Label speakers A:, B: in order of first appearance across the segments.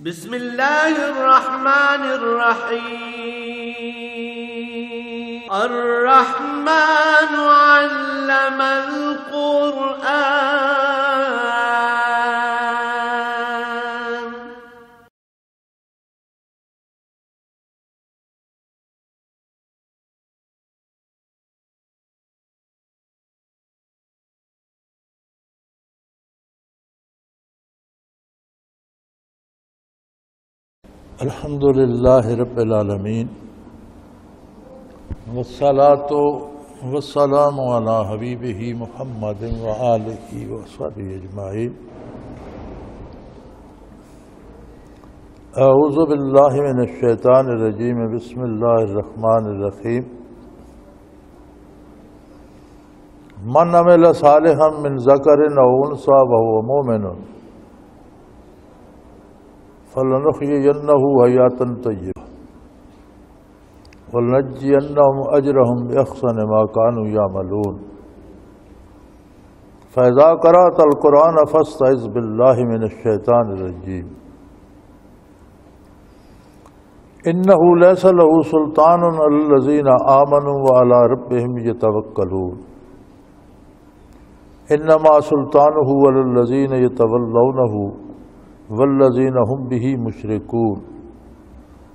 A: بسم اللہ الرحمن الرحیم الرحمن علم القرآن
B: الحمد للہ رب العالمین والصلاة والسلام علی حبیبہ محمد وآلہ وصحبہ اجمعین۔ اعوذ باللہ من الشیطان الرجیم، بسم اللہ الرحمن الرحیم۔ من عمل صالحا من ذکر او انثی وہو مؤمن فَلَنُحْيِيَنَّهُ حَيَاةً طَيِّبَةً وَلَنَجْزِيَنَّهُمْ أَجْرَهُمْ بِأَحْسَنِ مَا كَانُوا يَعْمَلُونَ فَإِذَا قَرَأْتَ الْقُرْآنَ فَاسْتَعِذْ بِاللَّهِ مِنَ الشَّيْطَانِ الرَّجِيمِ إِنَّهُ لَيْسَ لَهُ سُلْطَانٌ عَلَى الَّذِينَ آمَنُوا وَعَلَى رَبِّهِمْ يَتَوَكَّلُونَ إِنَّمَا سُلْطَانُهُ عَلَى الَّذِينَ يَتَوَلَّوْنَهُ والذین هم به مشرکون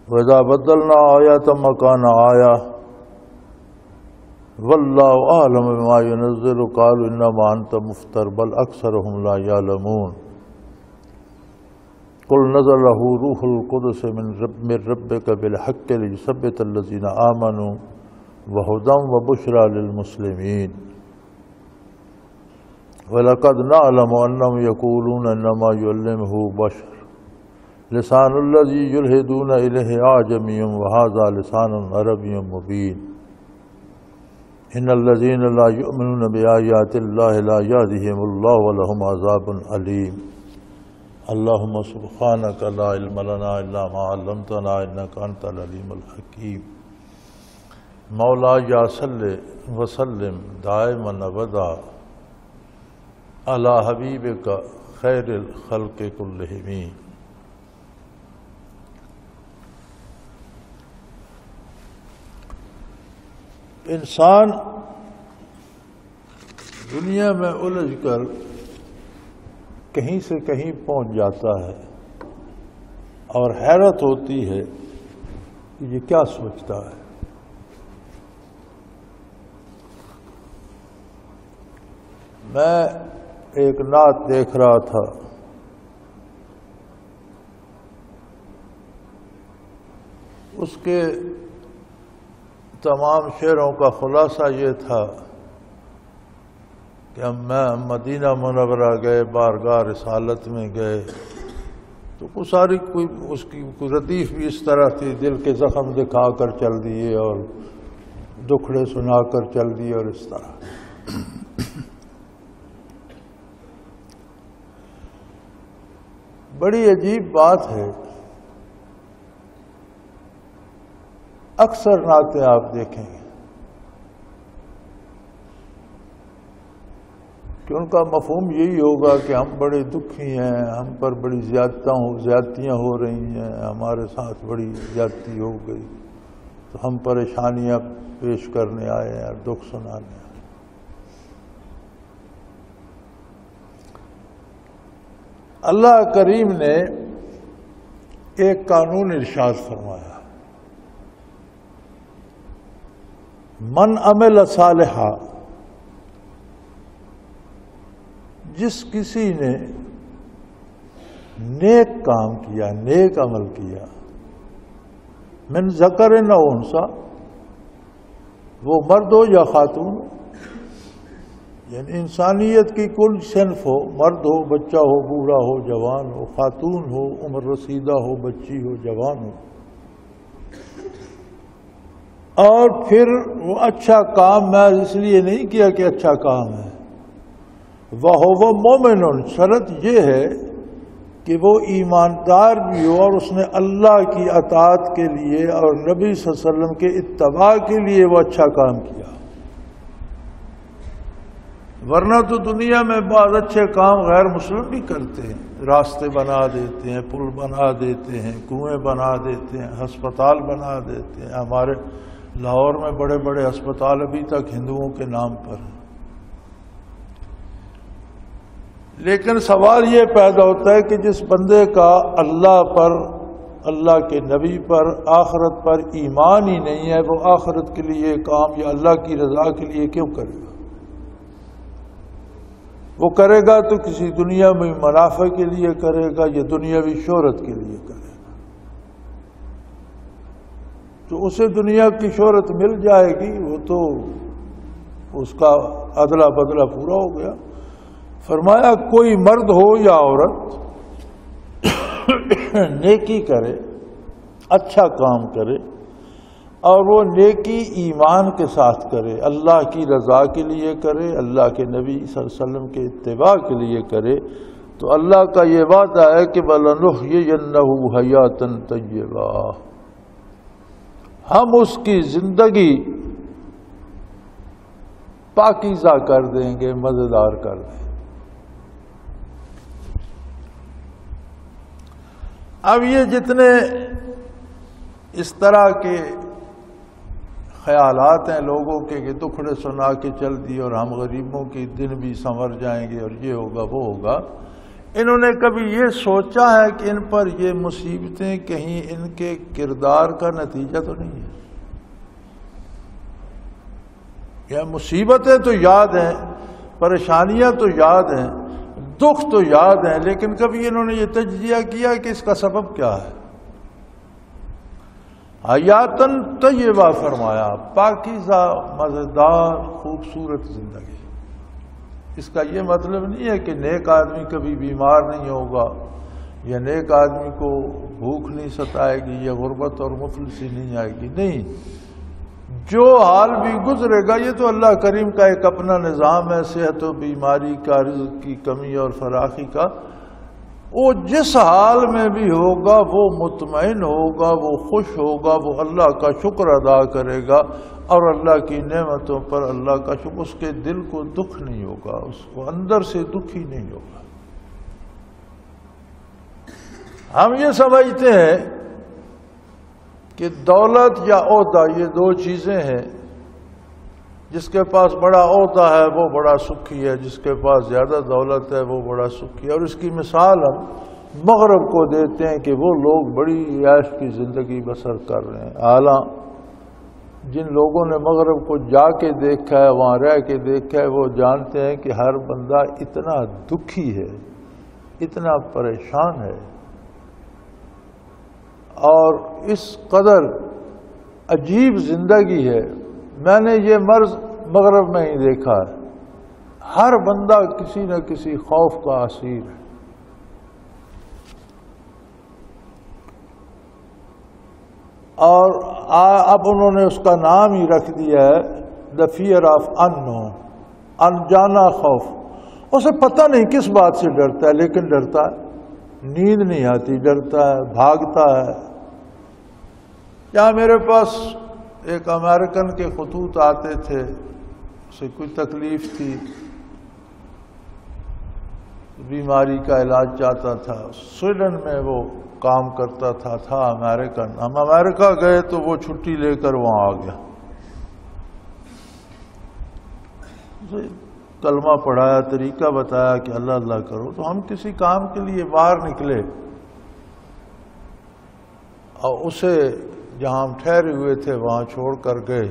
B: وَإِذَا بَدَّلْنَا آیَةً مَكَانَ آیَةٍ وَاللَّهُ أَعْلَمُ بِمَا يُنَزِّلُ قَالُوا إِنَّمَا أَنْتَ مُفْتَرٍ بَلْ أَكْثَرُهُمْ لَا يَعْلَمُونَ قُلْ نَزَلَهُ رُوحُ الْقُدُسِ مِنْ رَبِّكَ بِالْحَقِّ لِيُثَبِّتَ الَّذِينَ آمَنُوا وَهُدًى وَبُشْرَى لِلْمُسْلِمِينَ وَلَقَدْ نَعْلَمُ أَنَّهُمْ يَقُولُونَ إِنَّمَا يُعَلِّمُهُ بَشَرٌ لِسَانُ الَّذِي يُلْحِدُونَ إِلَيْهِ أَعْجَمِيٌّ وَهَذَا لِسَانٌ عَرَبِيٌّ مُبِينٌ إِنَّ الَّذِينَ لَا يُؤْمِنُونَ بِآيَاتِ اللَّهِ لَا يَهْدِيهِمُ اللَّهُ وَلَهُمْ عَذَابٌ أَلِيمٌ اللهم سبحانك لا علم لنا إلا ما علمتنا إنك أنت العليم الحكيم مولاي صل وسلم دائما أبدا علی حبیبک خیر الخلق کلہم۔ انسان دنیا میں الجھ کر کہیں سے کہیں پہنچ جاتا ہے اور حیرت ہوتی ہے کہ یہ کیا سوچتا ہے۔ میں ایک نعت دیکھ رہا تھا، اس کے تمام شعروں کا خلاصہ یہ تھا کہ میں مدینہ منورہ گئے، بارگاہ رسالت میں گئے تو اس کی ردیف بھی اس طرح تھی، دل کے زخم دکھا کر چل دیے اور دکھڑے سنا کر چل دیے اور اس طرح۔ بڑی عجیب بات ہے، اکثر نعتیں آپ دیکھیں گے کہ ان کا مفہوم یہی ہوگا کہ ہم بڑے دکھی ہیں، ہم پر بڑی زیادتیاں ہو رہی ہیں، ہمارے ساتھ بڑی زیادتی ہو گئی تو ہم پریشانیاں پیش کرنے آئے ہیں اور دکھ سنانے آئے۔ اللہ کریم نے ایک قانون ارشاد فرمایا، من عمل صالحا، جس کسی نے نیک کام کیا، نیک عمل کیا، من ذکر او انثی، وہ مرد ہو یا خاتون، یعنی انسانیت کی کل صنف ہو، مرد ہو، بچہ ہو، بوڑھا ہو، جوان ہو، خاتون ہو، عمر رسیدہ ہو، بچی ہو، جوان ہو، اور پھر وہ اچھا کام میں اس لیے نہیں کیا کہ اچھا کام ہے، وہ مومن، شرط یہ ہے کہ وہ ایماندار بھی ہو اور اس نے اللہ کی اطاعت کے لیے اور نبی صلی اللہ علیہ وسلم کے اتباع کے لیے وہ اچھا کام کیا۔ ورنہ تو دنیا میں بعض اچھے کام غیر مسلم بھی کرتے ہیں، راستے بنا دیتے ہیں، پل بنا دیتے ہیں، کنویں بنا دیتے ہیں، ہسپتال بنا دیتے ہیں. ہمارے لاہور میں بڑے بڑے ہسپتال ابھی تک ہندوؤں کے نام پر ہیں. لیکن سوال یہ پیدا ہوتا ہے کہ جس بندے کا اللہ پر، اللہ کے نبی پر، آخرت پر ایمان ہی نہیں ہے، وہ آخرت کے لیے کام یا اللہ کی رضا کے لیے کیوں کرے گا؟ وہ کرے گا تو کسی دنیا میں منافع کے لیے کرے گا یا دنیاوی شہرت کے لیے کرے گا. تو اسے دنیا کی شہرت مل جائے گی، وہ تو اس کا ادلا بدلا پورا ہو گیا. فرمایا کوئی مرد ہو یا عورت نیکی کرے، اچھا کام کرے، اور وہ نیکی ایمان کے ساتھ کرے، اللہ کی رضا کے لیے کرے، اللہ کے نبی صلی اللہ علیہ وسلم کے اتباع کے لیے کرے، تو اللہ کا یہ وعدہ ہے کہ وَلَنُحْيِيَنَّهُ حَيَاةً طَيِّبَةً، ہم اس کی زندگی پاکیزہ کر دیں گے، مزیدار کر دیں گے. اب یہ جتنے اس طرح کے خیالات ہیں لوگوں کے کہ دکھڑے سنا کے چل دی اور ہم غریبوں کے دن بھی سنور جائیں گے اور یہ ہوگا وہ ہوگا، انہوں نے کبھی یہ سوچا ہے کہ ان پر یہ مصیبتیں کہیں ان کے کردار کا نتیجہ تو نہیں ہے؟ یہ مصیبتیں تو یاد ہیں، پریشانیاں تو یاد ہیں، دکھ تو یاد ہیں، لیکن کبھی انہوں نے یہ تجزیہ کیا کہ اس کا سبب کیا ہے؟ حیاتاً طیبہ فرمایا، پاکیزہ، مزیدار، خوبصورت زندگی. اس کا یہ مطلب نہیں ہے کہ نیک آدمی کبھی بیمار نہیں ہوگا، یا نیک آدمی کو بھوک نہیں ستائے گی، یا غربت اور مفلسی نہیں آئے گی. نہیں، جو حال بھی گزرے گا یہ تو اللہ کریم کا ایک اپنا نظام ہے، صحت و بیماری کا، رزق کی کمی اور فراخی کا. وہ جس حال میں بھی ہوگا وہ مطمئن ہوگا، وہ خوش ہوگا، وہ اللہ کا شکر ادا کرے گا، اور اللہ کی نعمتوں پر اللہ کا شکر، اس کے دل کو دکھ نہیں ہوگا، اس کو اندر سے دکھ ہی نہیں ہوگا. ہم یہ سمجھتے ہیں کہ دولت یا عہدہ یہ دو چیزیں ہیں، جس کے پاس بڑا عہدہ ہے وہ بڑا سکھی ہے، جس کے پاس زیادہ دولت ہے وہ بڑا سکھی ہے. اور اس کی مثال ہم مغرب کو دیتے ہیں کہ وہ لوگ بڑی عیش کی زندگی بسر کر رہے ہیں. حالاں جن لوگوں نے مغرب کو جا کے دیکھا ہے، وہاں رہ کے دیکھا ہے، وہ جانتے ہیں کہ ہر بندہ اتنا دکھی ہے، اتنا پریشان ہے، اور اس قدر عجیب زندگی ہے. میں نے یہ مرض مغرب میں ہی دیکھا ہے. ہر بندہ کسی نہ کسی خوف کا اسیر ہے. اور اب انہوں نے اس کا نام ہی رکھ دیا ہے the fear of unknown، Anjana خوف. اسے پتہ نہیں کس بات سے ڈرتا ہے، لیکن ڈرتا ہے. نیند نہیں آتی، ڈرتا ہے، بھاگتا ہے. یہاں میرے پاس ایک امریکن کے خطوط آتے تھے، اسے کوئی تکلیف تھی، بیماری کا علاج چاہتا تھا. سویڈن میں وہ کام کرتا تھا امریکن. ہم امریکہ گئے تو وہ چھٹی لے کر وہاں آ گیا. کلمہ پڑھایا، طریقہ بتایا کہ اللہ اللہ کرو. تو ہم کسی کام کے لیے باہر نکلے، اور اسے جہاں ہم ٹھہرے ہوئے تھے وہاں چھوڑ کر گئے.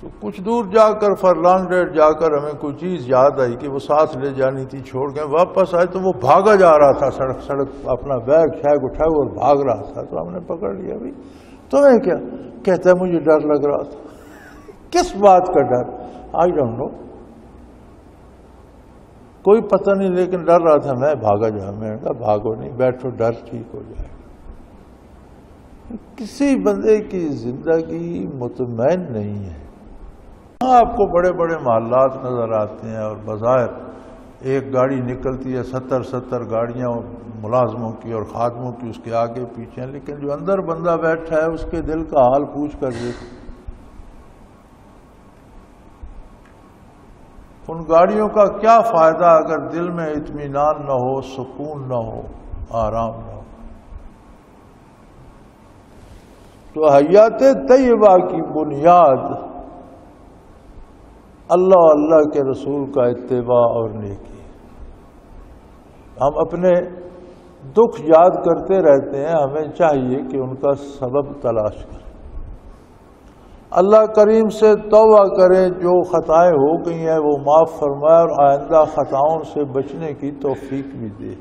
B: تو کچھ دور جا کر فرلانڈیڈ جا کر ہمیں کوئی چیز یاد آئی کہ وہ ساتھ لے جانی تھی، چھوڑ گئے. واپس آئے تو وہ بھاگا جا رہا تھا، سڑک اپنا بیگ شیگ اٹھائے اور بھاگ رہا تھا. تو ہم نے پکڑ لیا. بھائی تمہیں کیا؟ کہتا ہے مجھے ڈر لگ رہا تھا. کس بات کا ڈر؟ آئی ڈونٹ نو، کوئی پتہ نہیں، لیکن ڈر رہا تھا. میں بھاگا جا. میں نے کہا بھاگو نہیں، بیٹھو، ڈر ٹھیک ہو جائے. کسی بندے کی زندگی مطمئن نہیں ہے. آپ کو بڑے بڑے محلات نظر آتے ہیں، اور بظاہر ایک گاڑی نکلتی ہے، 70 گاڑیاں ملازموں کی اور خادموں کی اس کے آگے پیچھے ہیں، لیکن جو اندر بندہ بیٹھا ہے اس کے دل کا حال پوچھ کر دیکھ. ان گاڑیوں کا کیا فائدہ اگر دل میں اطمینان نہ ہو، سکون نہ ہو، آرام نہ ہو؟ تو حیات طیبہ کی بنیاد اللہ اور اللہ کے رسول کا اتباع اور نیکی۔ ہم اپنے دکھ یاد کرتے رہتے ہیں، ہمیں چاہیے کہ ان کا سبب تلاش کریں، اللہ کریم سے توبہ کریں، جو خطائیں ہو گئی ہیں وہ معاف فرمائے اور آئندہ خطاؤں سے بچنے کی توفیق بھی دے،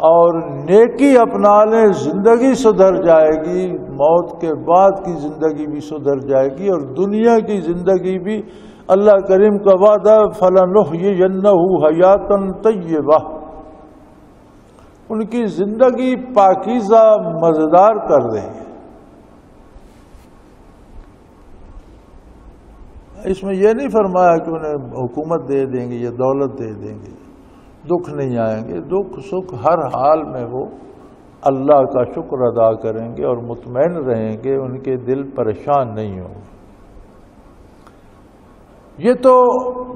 B: اور نیکی اپنا لیں، زندگی سدھر جائے گی، موت کے بعد کی زندگی بھی سدھر جائے گی، اور دنیا کی زندگی بھی اللہ کریم کا وعدہ فَلَنُحْيِيَنَّهُ حَيَاةً طَيِّبَةً، ان کی زندگی پاکیزہ مزیدار کر دیں گے۔ اس میں یہ نہیں فرمایا کہ انہیں حکومت دے دیں گے یا دولت دے دیں گے، دکھ نہیں آئیں گے، دکھ سکھ ہر حال میں وہ اللہ کا شکر ادا کریں گے اور مطمئن رہیں گے، ان کے دل پریشان نہیں ہوں گے۔ یہ تو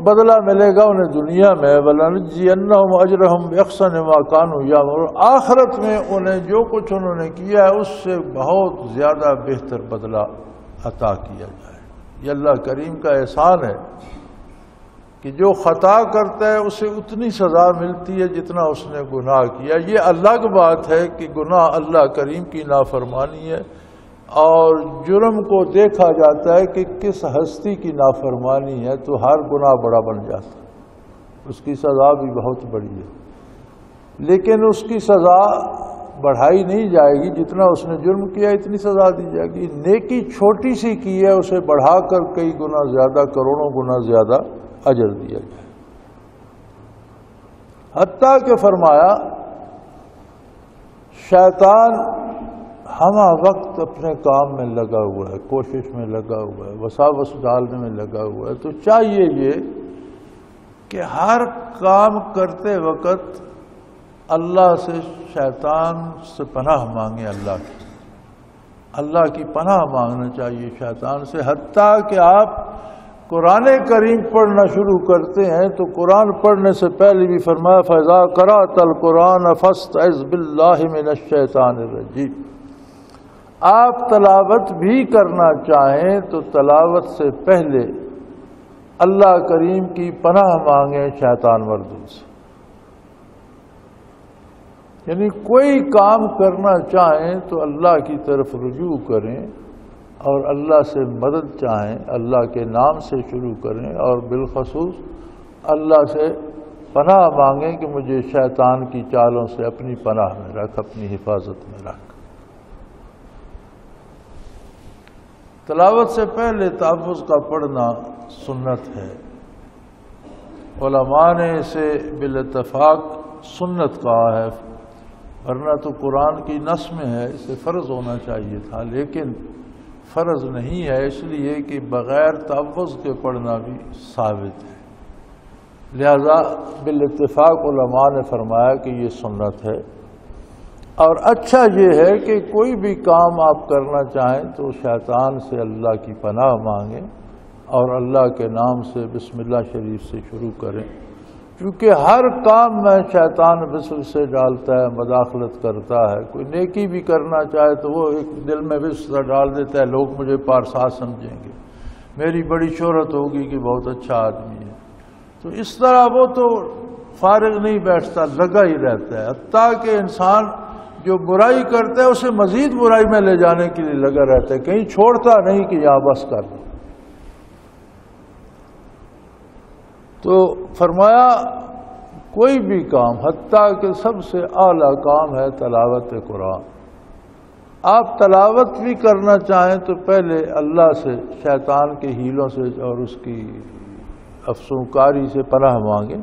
B: بدلہ ملے گا انہیں دنیا میں، وَلَنَجْزِيَنَّهُمْ أَجْرَهُمْ بِأَحْسَنِ مَا كَانُوا يَعْمَلُونَ، آخرت میں انہیں جو کچھ انہوں نے کیا ہے اس سے بہت زیادہ بہتر بدلہ عطا کیا جائے۔ یہ اللہ کریم کا احسان ہے کہ جو خطا کرتا ہے اسے اتنی سزا ملتی ہے جتنا اس نے گناہ کیا۔ یہ الگ بات ہے کہ گناہ اللہ کریم کی نافرمانی ہے، اور جرم کو دیکھا جاتا ہے کہ کس ہستی کی نافرمانی ہے تو ہر گناہ بڑا بن جاتا ہے، اس کی سزا بھی بہت بڑی ہے، لیکن اس کی سزا بڑھائی نہیں جائے گی، جتنا اس نے جرم کیا اتنی سزا دی جائے گی۔ نیکی چھوٹی سی کی ہے، اسے بڑھا کر کئی گنا زیادہ، کروڑوں گنا زیادہ اجر دیا جائے۔ حتیٰ کہ فرمایا شیطان ہمہ وقت اپنے کام میں لگا ہوا ہے، کوشش میں لگا ہوا ہے، وساوس ڈالنے میں لگا ہوا ہے، تو چاہیے یہ کہ ہر کام کرتے وقت اللہ سے شیطان سے پناہ مانگے، اللہ کی پناہ مانگنا چاہیے شیطان سے۔ حتیٰ کہ آپ قرآن کریم پڑھنا شروع کرتے ہیں تو قرآن پڑھنے سے پہلے بھی فرمایا فَإِذَا قَرَأْتَ الْقُرْآنَ فَاسْتَعِذْ بِاللَّهِ مِنَ الشَّيْطَانِ الرَّجِيمِ۔ آپ تلاوت بھی کرنا چاہیں تو تلاوت سے پہلے اللہ کریم کی پناہ مانگیں شیطان مردود سے۔ یعنی کوئی کام کرنا چاہیں تو اللہ کی طرف رجوع کریں اور اللہ سے مدد چاہیں، اللہ کے نام سے شروع کریں، اور بالخصوص اللہ سے پناہ مانگیں کہ مجھے شیطان کی چالوں سے اپنی پناہ میں رکھ، اپنی حفاظت میں رکھ۔ تلاوت سے پہلے تحفظ کا پڑھنا سنت ہے، علماء نے اسے بالاتفاق سنت کہا ہے، ورنہ تو قرآن کی نص میں ہے، اسے فرض ہونا چاہیے تھا، لیکن فرض نہیں ہے اس لیے کہ بغیر تحفظ کے پڑھنا بھی ثابت ہے، لہذا بالاتفاق علماء نے فرمایا کہ یہ سنت ہے۔ اور اچھا یہ ہے کہ کوئی بھی کام آپ کرنا چاہیں تو شیطان سے اللہ کی پناہ مانگیں اور اللہ کے نام سے بسم اللہ شریف سے شروع کریں، کیونکہ ہر کام میں شیطان بسم سے ڈالتا ہے، مداخلت کرتا ہے۔ کوئی نیکی بھی کرنا چاہے تو وہ ایک دل میں بسم ڈال دیتا ہے، لوگ مجھے پارسا سمجھیں گے، میری بڑی شہرت ہوگی کہ بہت اچھا آدمی ہے، تو اس طرح وہ تو فارغ نہیں بیٹھتا، لگا ہی رہتا ہے، حتیٰ کہ انسان جو برائی کرتا ہے اسے مزید برائی میں لے جانے کے لیے لگا رہتا ہے، کہیں چھوڑتا نہیں کہ یہاں بس کر دیں۔ تو فرمایا کوئی بھی کام، حتیٰ کہ سب سے اعلیٰ کام ہے تلاوت قرآن، آپ تلاوت بھی کرنا چاہیں تو پہلے اللہ سے شیطان کے ہیلوں سے اور اس کی افسونکاری سے پناہ مانگیں۔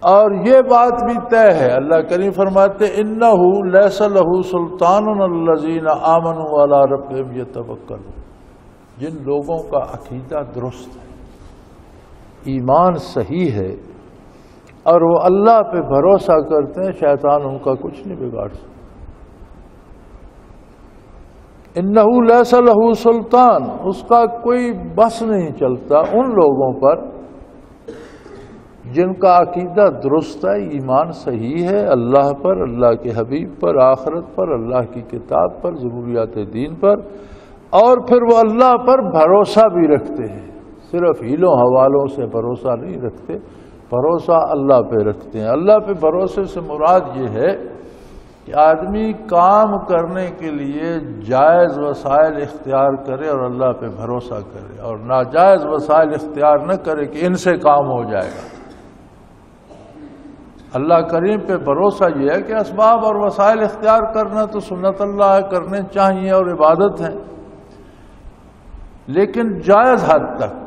B: اور یہ بات بھی طے ہے، اللہ کریم فرماتے انہو لیس لہ سلطان الذین آمنوا علی ربہم یتوکلون، جن لوگوں کا عقیدہ درست ہے، ایمان صحیح ہے اور وہ اللہ پہ بھروسہ کرتے ہیں، شیطان ان کا کچھ نہیں بگاڑ سکتا۔ انہو لیس لہ سلطان، اس کا کوئی بس نہیں چلتا ان لوگوں پر جن کا عقیدہ درست ہے، ایمان صحیح ہے اللہ پر، اللہ کے حبیب پر، آخرت پر، اللہ کی کتاب پر، ضروریات دین پر، اور پھر وہ اللہ پر بھروسہ بھی رکھتے ہیں، صرف ہیلوں حوالوں سے بھروسہ نہیں رکھتے، بھروسہ اللہ پہ رکھتے ہیں۔ اللہ پہ بھروسے سے مراد یہ ہے کہ آدمی کام کرنے کے لیے جائز وسائل اختیار کرے اور اللہ پہ بھروسہ کرے، اور ناجائز وسائل اختیار نہ کرے کہ ان سے کام ہو جائے گا۔ اللہ کریم پہ بھروسہ یہ ہے کہ اسباب اور وسائل اختیار کرنا تو سنت اللہ ہے، کرنے چاہیے اور عبادت ہے، لیکن جائز حد تک۔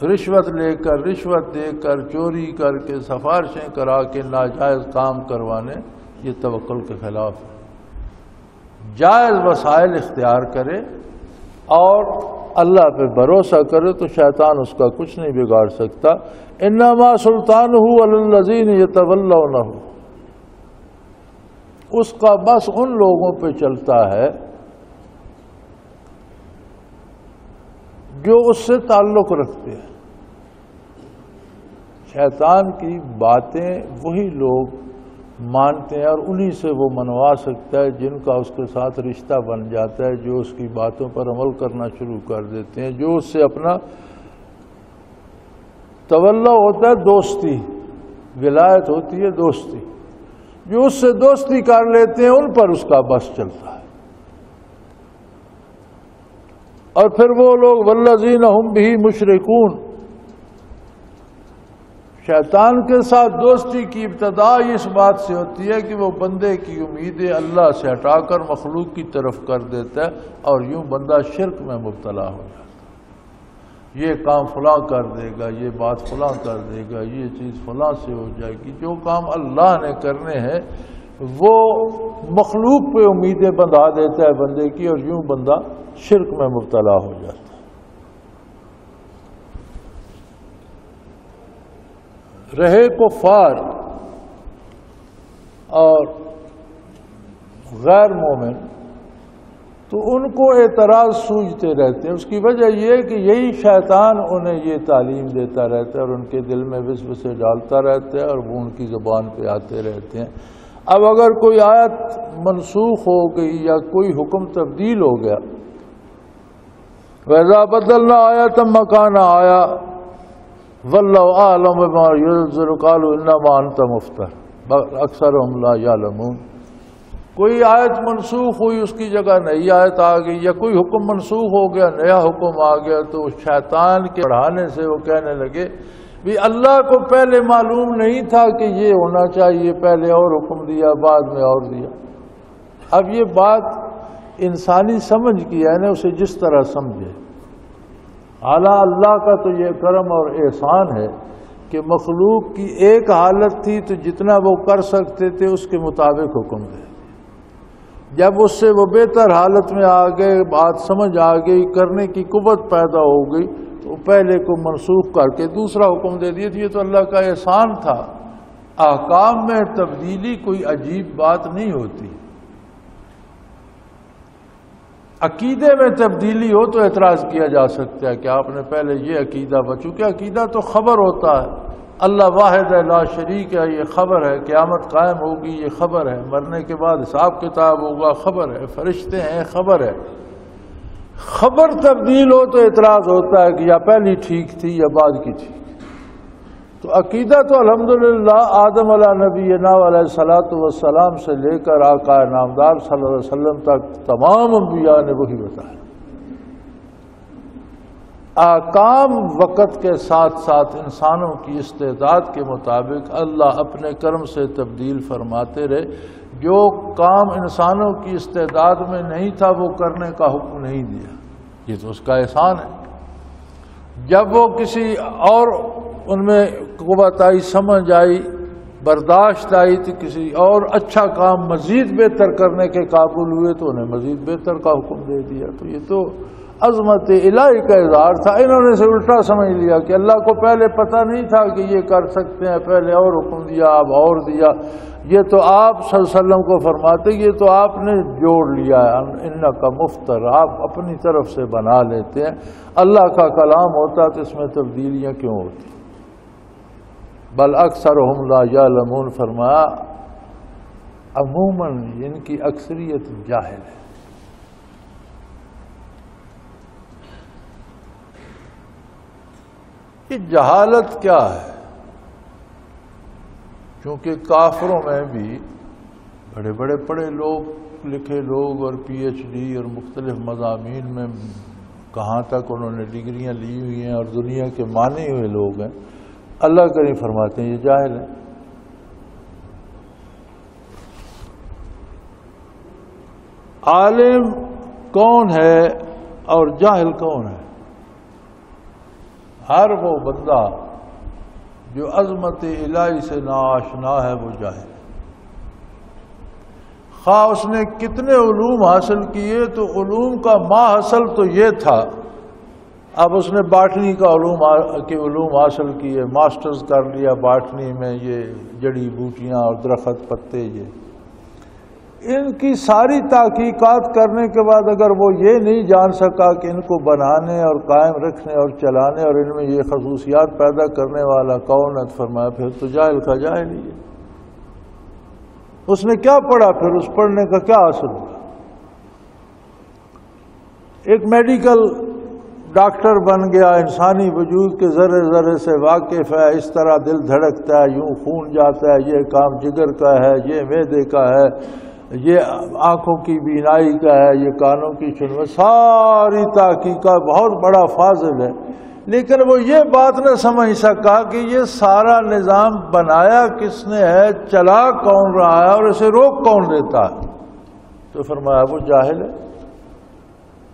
B: رشوت لے کر، رشوت دے کر، چوری کر کے، سفارشیں کرا کے ناجائز کام کروانے، یہ توکل کے خلاف ہے۔ جائز وسائل اختیار کرے اور اللہ پہ بھروسہ کرے تو شیطان اس کا کچھ نہیں بگاڑ سکتا۔ انما سلطانہ علی الذین یتولونہ، اس کا بس ان لوگوں پہ چلتا ہے جو اس سے تعلق رکھتے ہیں۔ شیطان کی باتیں وہی لوگ مانتے ہیں اور انہی سے وہ منوا سکتا ہے جن کا اس کے ساتھ رشتہ بن جاتا ہے، جو اس کی باتوں پر عمل کرنا شروع کر دیتے ہیں، جو اس سے اپنا تولّہ ہوتا ہے، دوستی، ولایت ہوتی ہے دوستی، جو اس سے دوستی کر لیتے ہیں ان پر اس کا بس چلتا ہے۔ اور پھر وہ لوگ والذین ہم بہ مشرکون، شیطان کے ساتھ دوستی کی ابتدا اس بات سے ہوتی ہے کہ وہ بندے کی امیدیں اللہ سے ہٹا کر مخلوق کی طرف کر دیتا ہے، اور یوں بندہ شرک میں مبتلا ہو جاتا ہے۔ یہ کام فلاں کر دے گا، یہ بات فلاں کر دے گا، یہ چیز فلاں سے ہو جائے گی۔ جو کام اللہ نے کرنے ہیں وہ مخلوق پہ امیدیں بندھا دیتا ہے بندے کی، اور یوں بندہ شرک میں مبتلا ہو جاتا ہے۔ رہے کفار اور غیر مومن تو ان کو اعتراض سوچتے رہتے ہیں۔ اس کی وجہ یہ کہ یہی شیطان انہیں یہ تعلیم دیتا رہتا ہے اور ان کے دل میں وسوسے ڈالتا رہتا ہے، اور وہ ان کی زبان پہ آتے رہتے ہیں۔ اب اگر کوئی آیت منسوخ ہو گئی یا کوئی حکم تبدیل ہو گیا، وَإِذَا بَدَّلْنَا آیَةً مَّكَانَ آیَةٍ وَاللَّهُ أَعْلَمُ بِمَا يُنزِلُ قَالُوا إِنَّمَا أَنتَ مُفْتَرٍ بَلْ أَكْثَرُهُمْ لَا يَعْلَمُونَ۔ کوئی آیت منسوخ ہوئی، اس کی جگہ نئی آیت آ گئی، یا کوئی حکم منسوخ ہو گیا نیا حکم آ گیا، تو شیطان کے پڑھانے سے وہ کہنے لگے بھی اللہ کو پہلے معلوم نہیں تھا کہ یہ ہونا چاہیے، پہلے اور حکم دیا بعد میں اور دیا۔ اب یہ بات انسانی سمجھ کی ہے نا، اسے جس طرح سمجھے۔ اعلیٰ اللہ کا تو یہ کرم اور احسان ہے کہ مخلوق کی ایک حالت تھی تو جتنا وہ کر سکتے تھے اس کے مطابق حکم دے، جب اس سے وہ بہتر حالت میں آ گئے، بات سمجھ آ گئی، کرنے کی قوت پیدا ہو گئی، تو پہلے کو منسوخ کر کے دوسرا حکم دے دیے تھے۔ یہ تو اللہ کا احسان تھا۔ احکام میں تبدیلی کوئی عجیب بات نہیں ہوتی۔ عقیدے میں تبدیلی ہو تو اعتراض کیا جا سکتا ہے کہ آپ نے پہلے یہ عقیدہ چونکہ عقیدہ تو خبر ہوتا ہے، اللہ واحد ہے، لا شریک ہے، یہ خبر ہے، قیامت قائم ہوگی یہ خبر ہے، مرنے کے بعد حساب کتاب ہوگا خبر ہے، فرشتے ہیں خبر ہے۔ خبر تبدیل ہو تو اعتراض ہوتا ہے کہ یا پہلی ٹھیک تھی یا بعد کی ٹھیک۔ تو عقیدہ تو الحمدللہ آدم علیہ نبینا علیہ الصلوۃ والسلام سے لے کر آقا نامدار صلی اللہ علیہ وسلم تک تمام انبیاء نے وہی بتایا۔ احکام وقت کے ساتھ ساتھ انسانوں کی استعداد کے مطابق اللہ اپنے کرم سے تبدیل فرماتے رہے۔ جو کام انسانوں کی استعداد میں نہیں تھا وہ کرنے کا حکم نہیں دیا، یہ تو اس کا احسان ہے۔ جب وہ کسی اور ان میں قوت آئی، سمجھ آئی، برداشت آئی تو کسی اور اچھا کام مزید بہتر کرنے کے قابل ہوئے تو انہیں مزید بہتر کا حکم دے دیا۔ تو یہ تو عظمت الہی کا اظہار تھا۔ انہوں نے سے الٹا سمجھ لیا کہ اللہ کو پہلے پتہ نہیں تھا کہ یہ کر سکتے ہیں، پہلے اور حکم دیا اب اور دیا۔ یہ تو آپ صلی اللہ علیہ وسلم کو فرماتے، یہ تو آپ نے جوڑ لیا ہے، انک مفتر، آپ اپنی طرف سے بنا لیتے ہیں۔ اللہ کا کلام ہوتا تو اس میں تبدیلیاں کیوں ہوتی؟ بل اکثرہم لا یعلمون، فرمایا عموماً ان کی اکثریت جاہل ہے۔ یہ جہالت کیا ہے؟ کیونکہ کافروں میں بھی بڑے بڑے پڑھے لوگ، لکھے لوگ اور پی ایچ ڈی اور مختلف مضامین میں کہاں تک انہوں نے ڈگریاں لی ہوئی ہیں اور دنیا کے مانے ہوئے لوگ ہیں، اللہ کریم فرماتے ہیں یہ جاہل ہیں۔ عالم کون ہے اور جاہل کون ہے؟ ہر وہ بندہ جو عظمت الہی سے ناآشنا ہے وہ جاہل ہے، خواہ اس نے کتنے علوم حاصل کیے، تو علوم کا ماحصل تو یہ تھا، اب اس نے باٹنی کا علوم حاصل کیے، ماسٹرز کر لیا باٹنی میں، یہ جڑی بوٹیاں اور درخت پتے، ان کی ساری تحقیقات کرنے کے بعد اگر وہ یہ نہیں جان سکا کہ ان کو بنانے اور قائم رکھنے اور چلانے اور ان میں یہ خصوصیات پیدا کرنے والا کون ہے، فرمایا پھر تو جاہل کا جاہل ہی ہے۔ اس نے کیا پڑھا؟ پھر اس پڑھنے کا کیا حاصل ہوا؟ ایک میڈیکل ڈاکٹر بن گیا، انسانی وجود کے ذرے ذرے سے واقف ہے، اس طرح دل دھڑکتا ہے، یوں خون جاتا ہے، یہ کام جگر کا ہے، یہ معدے کا ہے، یہ آنکھوں کی بینائی کا ہے، یہ کانوں کی سنوائی، ساری تحقیقات، بہت بڑا فاضل ہے، لیکن وہ یہ بات نہ سمجھ سکا کہ یہ سارا نظام بنایا کس نے ہے، چلا کون رہا ہے اور اسے روک کون دیتا ہے، تو فرمایا وہ جاہل ہے۔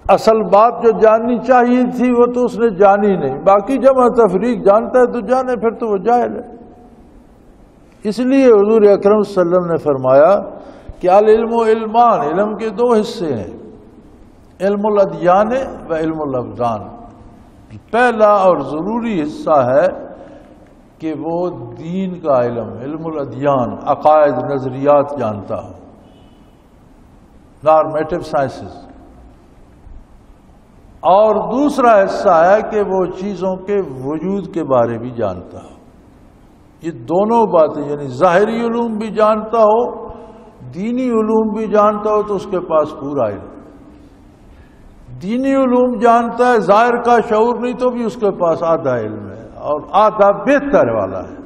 B: اصل بات جو جاننی چاہیے تھی وہ تو اس نے جانی نہیں، باقی جمع تفریق جانتا ہے تو جانے، پھر تو وہ جاہل ہے۔ اس لیے حضور اکرم صلی اللہ علیہ وسلم نے فرمایا کہ العلم و علمان، علم کے دو حصے ہیں، علم الادیان و علم الابدان۔ پہلا اور ضروری حصہ ہے کہ وہ دین کا علم، علم الادیان، عقائد، نظریات جانتا ہو، نارمیٹو سائنسز، اور دوسرا حصہ ہے کہ وہ چیزوں کے وجود کے بارے بھی جانتا ہو۔ یہ دونوں باتیں، یعنی ظاہری علوم بھی جانتا ہو، دینی علوم بھی جانتا ہو، تو اس کے پاس پورا علم۔ دینی علوم جانتا ہے، ظاہر کا شعور نہیں تو بھی اس کے پاس آدھا علم ہے، اور آدھا بہتر والا ہے۔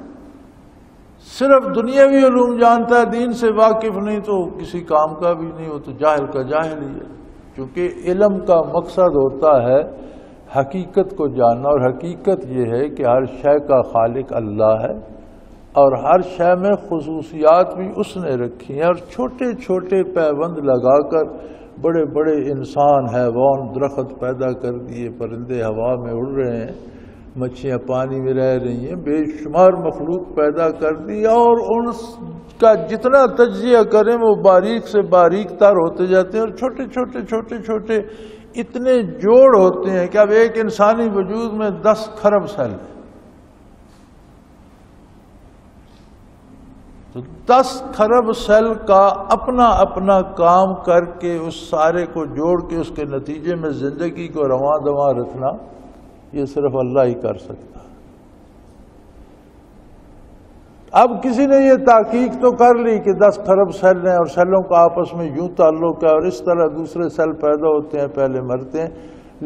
B: صرف دنیاوی علوم جانتا ہے، دین سے واقف نہیں تو کسی کام کا بھی نہیں، وہ تو جاہل کا جاہل ہی ہے۔ کیونکہ علم کا مقصد ہوتا ہے حقیقت کو جاننا، اور حقیقت یہ ہے کہ ہر شے کا خالق اللہ ہے، اور ہر شے میں خصوصیات بھی اس نے رکھی ہیں، اور چھوٹے چھوٹے پیوند لگا کر بڑے بڑے انسان، حیوان، درخت پیدا کر دیے، پرندے ہوا میں اڑ رہے ہیں، مچھلیاں پانی میں رہ رہی ہیں، بے شمار مخلوق پیدا کر دی، اور ان کا جتنا تجزیہ کریں وہ باریک سے باریک تر ہوتے جاتے ہیں، اور چھوٹے چھوٹے چھوٹے چھوٹے اتنے جوڑ ہوتے ہیں کہ اب ایک انسانی وجود میں 10 کھرب سیل ہیں، تو 10 کھرب سیل کا اپنا اپنا کام کر کے اس سارے کو جوڑ کے اس کے نتیجے میں زندگی کو رواں دواں رکھنا، یہ صرف اللہ ہی کر سکتا۔ اب کسی نے یہ تحقیق تو کر لی کہ 10 کھرب سیل ہیں اور سیلوں کا آپس میں یوں تعلق ہے، اور اس طرح دوسرے سیل پیدا ہوتے ہیں، پہلے مرتے ہیں،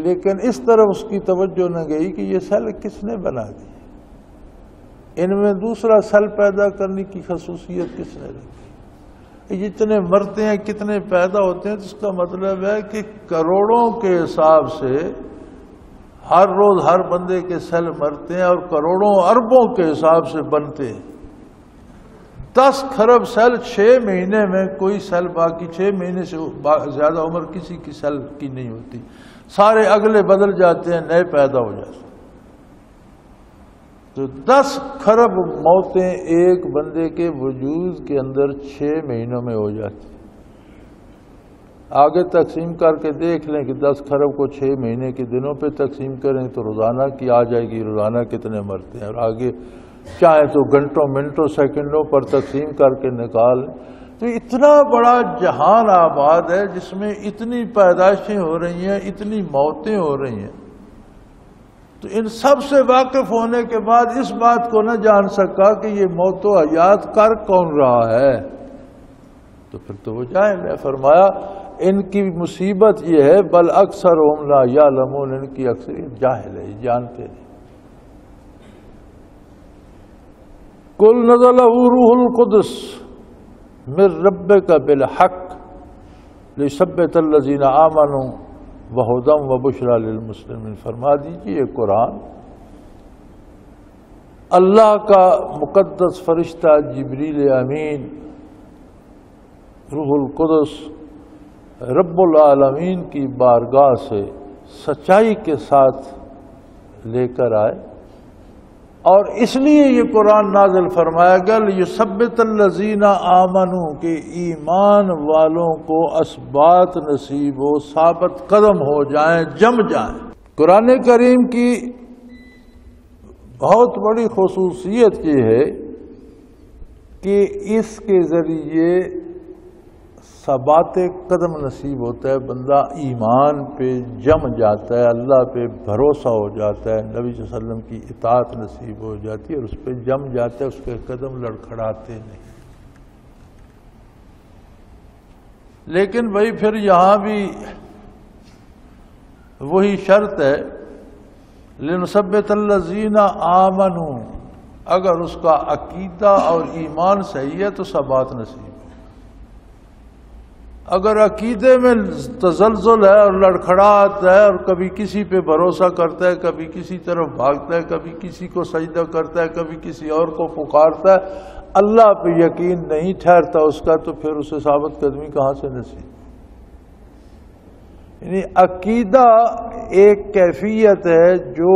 B: لیکن اس طرح اس کی توجہ نہ گئی کہ یہ سیل کس نے بنا دی، ان میں دوسرا سیل پیدا کرنے کی خصوصیت کس نے رکھی۔ جتنے مرتے ہیں، کتنے پیدا ہوتے ہیں، تو اس کا مطلب ہے کہ کروڑوں کے حساب سے ہر روز ہر بندے کے سیل مرتے ہیں، اور کروڑوں اربوں کے حساب سے بنتے ہیں۔ 10 کھرب سیل 6 مہینے میں کوئی سیل باقی 6 مہینے سے زیادہ عمر کسی کی سیل کی نہیں ہوتی، سارے اگلے بدل جاتے ہیں، نئے پیدا ہو جاتے ہیں۔ تو 10 کھرب موتیں ایک بندے کے وجود کے اندر 6 مہینوں میں ہو جاتی ہیں۔ آگے تقسیم کر کے دیکھ لیں کہ 10 کھرب کو 6 مہینے کے دنوں پہ تقسیم کریں تو روزانہ کی آ جائے گی، روزانہ کتنے مرتے ہیں، اور آگے چاہے تو گھنٹوں منٹوں سیکنڈوں پر تقسیم کر کے نکال لیں۔ تو اتنا بڑا جہان آباد ہے جس میں اتنی پیدائشیں ہو رہی ہیں، اتنی موتیں ہو رہی ہیں، تو ان سب سے واقف ہونے کے بعد اس بات کو نہ جان سکا کہ یہ موت و حیات کر کون رہا ہے، تو پھر تو وہ جاہل ہے۔ فرمایا ان کی مصیبت یہ ہے بل اکثرهم لا یعلمون، ان کی اکثریت جاہل ہے، جانتے نہیں۔ قل نزلہ روح القدس من ربک بالحق لیثبت الذین آمنوا وہدی وبشریٰ للمسلمین۔ فرما دیجیے یہ قرآن اللہ کا مقدس فرشتہ جبریل امین روح القدس رب العالمین کی بارگاہ سے سچائی کے ساتھ لے کر آئے، اور اس لیے یہ قرآن نازل فرمایا گیا لیثبت الذین آمنوا، کہ ایمان والوں کو اثبات نصیب ہو، ثابت قدم ہو جائیں، جم جائیں۔ قرآن کریم کی بہت بڑی خصوصیت یہ ہے کہ اس کے ذریعے ثبات قدم نصیب ہوتا ہے، بندہ ایمان پہ جم جاتا ہے، اللہ پہ بھروسہ ہو جاتا ہے، نبی صلی اللہ علیہ وسلم کی اطاعت نصیب ہو جاتی ہے اور اس پہ جم جاتا ہے، اس کے قدم لڑکھڑاتے نہیں۔ لیکن بھائی پھر یہاں بھی وہی شرط ہے لنثبت الذین آمنوا، اگر اس کا عقیدہ اور ایمان صحیح ہے تو ثبات نصیب ہے۔ اگر عقیدے میں تزلزل ہے اور لڑکھڑاہٹ ہے اور کبھی کسی پہ بھروسہ کرتا ہے، کبھی کسی طرف بھاگتا ہے، کبھی کسی کو سجدہ کرتا ہے، کبھی کسی اور کو پکارتا ہے، اللہ پہ یقین نہیں ٹھہرتا اس کا، تو پھر اسے ثابت قدمی کہاں سے نصیب؟ یعنی عقیدہ ایک کیفیت ہے جو